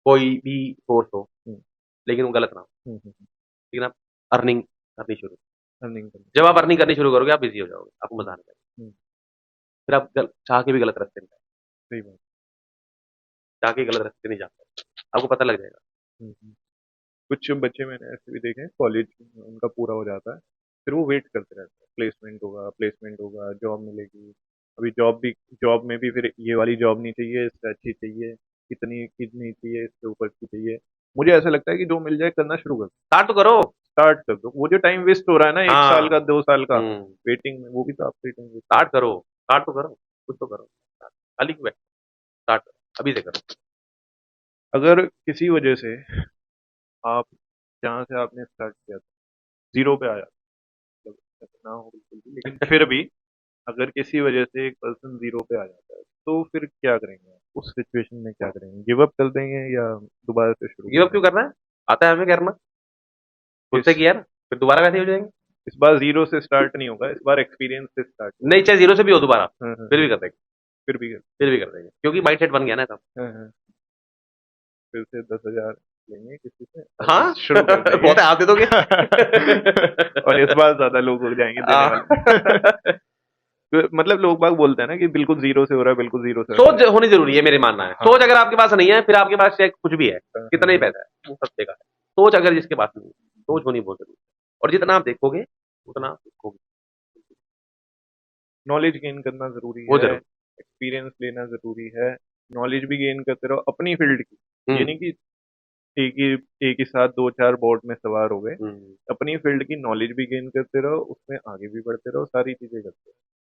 कोई भी सोर्स हो, हम्म लेकिन वो गलत ना हो। हम्म। लेकिन आप अर्निंग करनी शुरू करो। अर्निंग करनी। जब आप अर्निंग करनी शुरू करोगे, आप बिज़ी हो जाओगे, आपको हम्म मज़ा आने लगेगा। हम्म, फिर आप चाह के भी गलत रास्ते में जाओगे, सही बात। चाह के गलत रास्ते नहीं जाते, आपको पता लग जाएगा। हम्म। कुछ बच्चे मैंने ऐसे भी देखे हैं, कॉलेज उनका पूरा हो जाता है, फिर वो वेट करते रहते हैं, प्लेसमेंट होगा, जॉब मिलेगी। अभी जॉब में भी फिर ये वाली जॉब नहीं चाहिए, इससे अच्छी चाहिए, इतनी की नहीं चाहिए, इससे ऊपर की चाहिए। मुझे ऐसा लगता है कि जो मिल जाए करना शुरू कर दो, स्टार्ट तो करो। स्टार्ट कर दो। वो जो टाइम वेस्ट हो रहा है ना, 1 साल का हाँ, 2 साल का हुँ, वेटिंग में, वो भी तो आपका ही टाइम वेस्ट हो रहा स्टार्ट करो, स्टार्ट तो करो, कुछ तो करो। खाली क्यों बैठे हो? स्टार्ट करो, अभी से करो। है। अगर किसी वजह से आप जहाँ से आपने स्टार्ट किया था जीरो पे आया, मतलब ऐसा ना हो बिल्कुल भी, लेकिन फिर भी अगर किसी वजह से एक पर्सन जीरो पे आ जाता है, तो फिर क्या करेंगे आप? उस सिचुएशन में क्या करेंगे? गिव अप कर देंगे या दोबारा से शुरू गिव कर अप क्यों देंगे? करना है? आता है हमें करना, खुद से इस किया ना, फिर दोबारा वैसे ही हो जाएँगे। इस बार जीरो से स्टार्ट नहीं होगा, इस बार एक्सपीरियंस से स्टार्ट होगा। नहीं, चाहे ज़ीरो से भी हो दोबारा, फिर हाँ, भी कर देंगे, फिर भी फिर भी कर देंगे, क्योंकि माइंडसेट बन गया ना सब। हाँ, फिर से 10,000 लेंगे किसी से और हाँ, शुरू कर देंगे। बहुत है, आप दे दोगे? और इस बार ज्यादा लोग हो जाएंगे देने वाले। तो मतलब लोग बाग बोलते हैं ना कि बिल्कुल जीरो से हो रहा है, बिल्कुल जीरो से हो रहा है। सोच होनी ज़रूरी है, मेरे मानना है। हाँ सोच अगर आपके पास नहीं है, फिर आपके पास चाहे कुछ भी है, हाँ हाँ कितना ही हाँ। पैसा है, वो सब बेकार है। सोच अगर जिसके पास नहीं है, सोच होनी बहुत ज़रूरी है और जितना आप देखोगे, उतना आप सीखोगे, नॉलेज गेन करना ज़रूरी वो है, ज़रूरी एक्सपीरियंस लेना ज़रूरी है, नॉलेज भी गेन करते रहो अपनी फील्ड की। है। ये नहीं कि एक ही एक ही साथ 2-4 बोट में सवार हो गए। हुँ। अपनी फील्ड की नॉलेज भी गेन करते रहो, उसमें आगे भी बढ़ते रहो, सारी चीज़ें करते रहो,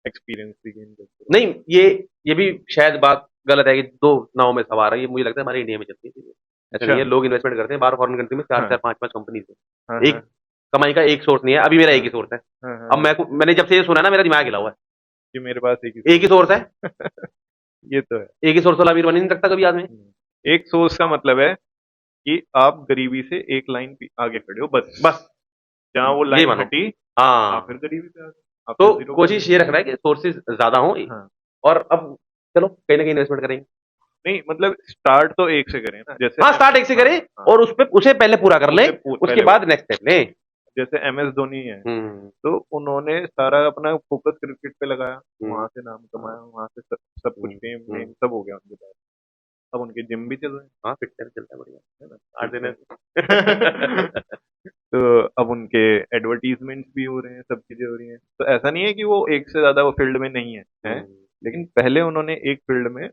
एक्सपीरियंस भी गेन करते रहो। नहीं, ये भी शायद बात गलत है कि 2 नाव में सवार है, ये मुझे लगता है हमारे इंडिया में चलती है चीज़ें। ऐसा नहीं अच्छा। है, लोग इन्वेस्टमेंट करते हैं बाहर फॉरेन कंट्री में 4-4 हाँ 5-5 कंपनीज़ हाँ है। हाँ एक कमाई का एक सोर्स नहीं है, अभी मेरा एक हाँ ही सोर्स है। हाँ हाँ अब हाँ। मैंने जब से ये सुना है ना मेरा दिमाग हिला हुआ है। कि मेरे पास एक ही एक सोर्स ही सोर्स है, है। ये तो है। एक ही सोर्स वाला अमीर बन ही नहीं सकता कभी आदमी। एक सोर्स का मतलब है कि आप गरीबी से एक लाइन आगे खड़े हो, बस। बस, जहाँ वो ये लाइन मानो। हटी, आप हाँ, फिर गरीबी पे आ गए, आप तो फिर जीरो पे आ कोशिश गए। ये रखना है कि सोर्सेज़ ज़्यादा हों हाँ। और अब चलो कहीं न कहीं इन्वेस्टमेंट करेंगे। नहीं मतलब स्टार्ट तो एक से करें ना, जैसे हाँ, स्टार्ट एक से हाँ करें हाँ, और उसे पहले पूरा कर लें, उसके पहले बाद नेक्स्ट स्टेप लें। जैसे एमएस धोनी है, हुँ, तो उन्होंने सारा अपना फोकस क्रिकेट पे लगाया, हुँ, वहां से नाम हाँ, कमाया, वहां से सब कुछ हुँ, फेम हुँ। वेम सब हो गया उनके पास। अब उनके जिम भी चल रहे हैं, हाँ, फिटनेस चलता है बढ़िया, है ना? 8 दिन है। फिटनेस। तो अब उनके एडवर्टीजमेंट्स भी हो रहे हैं, सब चीजें हो रही हैं, तो ऐसा नहीं है कि वो एक से ज्यादा वो फील्ड में नहीं है, हुँ, हैं? लेकिन पहले उन्होंने एक फील्ड में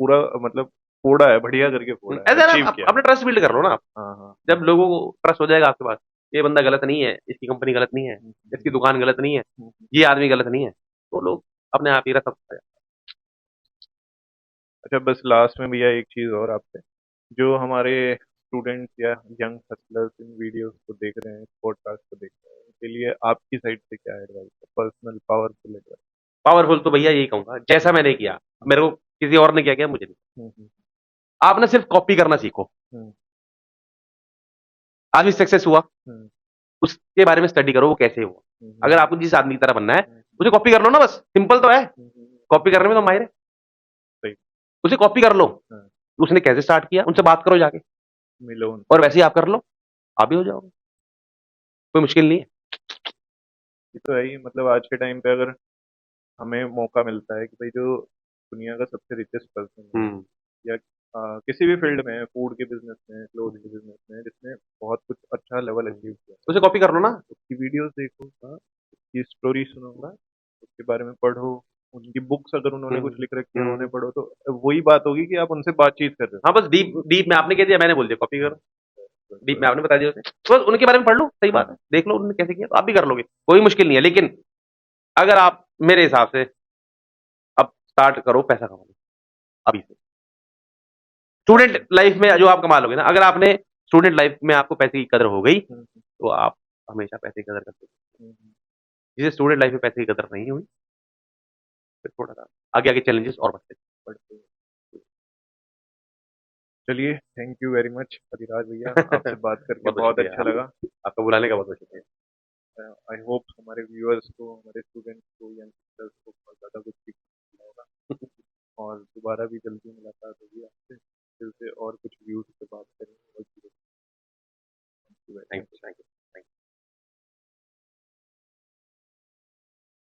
पूरा मतलब फोड़ा है, बढ़िया करके फोड़ा है, ऐसा ना अचीव आप किया है। अपना ट्रस्ट बिल्ड कर लो ना आप। हाँ, हाँ। जब लोगों को ट्रस्ट हो जाएगा आपके पास, ये बंदा गलत नहीं है, इसकी कंपनी गलत नहीं है, हुँ, इसकी हुँ, दुकान गलत नहीं है, हुँ, हुँ। ये आदमी गलत नहीं है, तो लोग अपने आप ही रखा। अच्छा, बस लास्ट में भैया एक चीज़ और आपसे, जो हमारे स्टूडेंट्स या यंग हस्टलर्स इन वीडियोस को देख रहे हैं, इस पॉडकास्ट को देख रहे हैं, उनके लिए आपकी साइड से क्या एडवाइस है? Personal powerful advice. पावरफुल तो भैया यही कहूँगा, जैसा मैंने किया, मेरे को किसी और ने क्या किया मुझे नहीं। हुँ, हुँ, आप ना सिर्फ कॉपी करना सीखो। हुँ, आदमी सक्सेस हुआ, हुँ, उसके बारे में स्टडी करो वो कैसे हुआ। हुँ, अगर हुँ, आपको जिस आदमी की तरह बनना है, हुँ, उसे कॉपी कर लो ना बस, सिंपल तो है। हुँ, हुँ, कॉपी करने में तो माहिर है, सही। उसे कॉपी कर लो। हाँ, उसने कैसे स्टार्ट किया, उनसे बात करो जाके, मिलो उनसे। और वैसे ही आप कर लो, आप भी हो जाओगे, कोई मुश्किल नहीं है। ये तो है ही, मतलब आज के टाइम पे अगर हमें मौका मिलता है कि भाई जो दुनिया का सबसे रिचेस्ट पर्सन है, हुँ, या किसी भी फील्ड में, फूड के बिजनेस में, क्लोथ के बिजनेस में, जिसने बहुत कुछ अच्छा लेवल हुँ, अचीव किया, उसे कॉपी कर लो ना। उसकी वीडियोस देखो, उसकी स्टोरी सुनो, उसके बारे में पढ़ो, उनकी बुक्स अगर उन्होंने कुछ हुँ, लिख रखी है उन्हें हुँ। पढ़ो, तो वही बात होगी कि आप उनसे बातचीत कर रहे हाँ, बस डीप डीप में आपने कह दिया, मैंने बोल दिया कॉपी करो। हो। डीप में आपने बता दिया उसे, बस उनके बारे में पढ़ लो, सही बात है। देख लो उन्होंने कैसे किया, तो आप भी कर लोगे, कोई मुश्किल नहीं है। लेकिन अगर आप मेरे हिसाब से अब स्टार्ट करो पैसा कमाना, अभी से। स्टूडेंट लाइफ में जो आप कमा लोगे ना, अगर आपने स्टूडेंट लाइफ में आपको पैसे की कदर हो गई, हम्म, तो आप हमेशा पैसे की कदर करते हो। हम्म, जिसे स्टूडेंट लाइफ में पैसे की कदर नहीं हुई, फिर थोड़ा-सा आगे आगे चैलेंजेस और बढ़ते हैं। पढ़ते हैं। चलिए, thank you very much Adhiraj भैया, आपसे बात करके बहुत-बहुत बहुत शुक्रिया। अच्छा लगा। आपका बुलाने का बहुत-बहुत शुक्रिया। आई होप हमारे व्यूअर्स को, हमारे स्टूडेंट्स को, यंगस्टर्स को बहुत ज़्यादा कुछ सीखने को मिला होगा, और दोबारा भी जल्दी मुलाकात होगी आपसे, फिर से और कुछ व्यूज़ पे बात करेंगे और चीज़ों थैंक पे। You, thank you.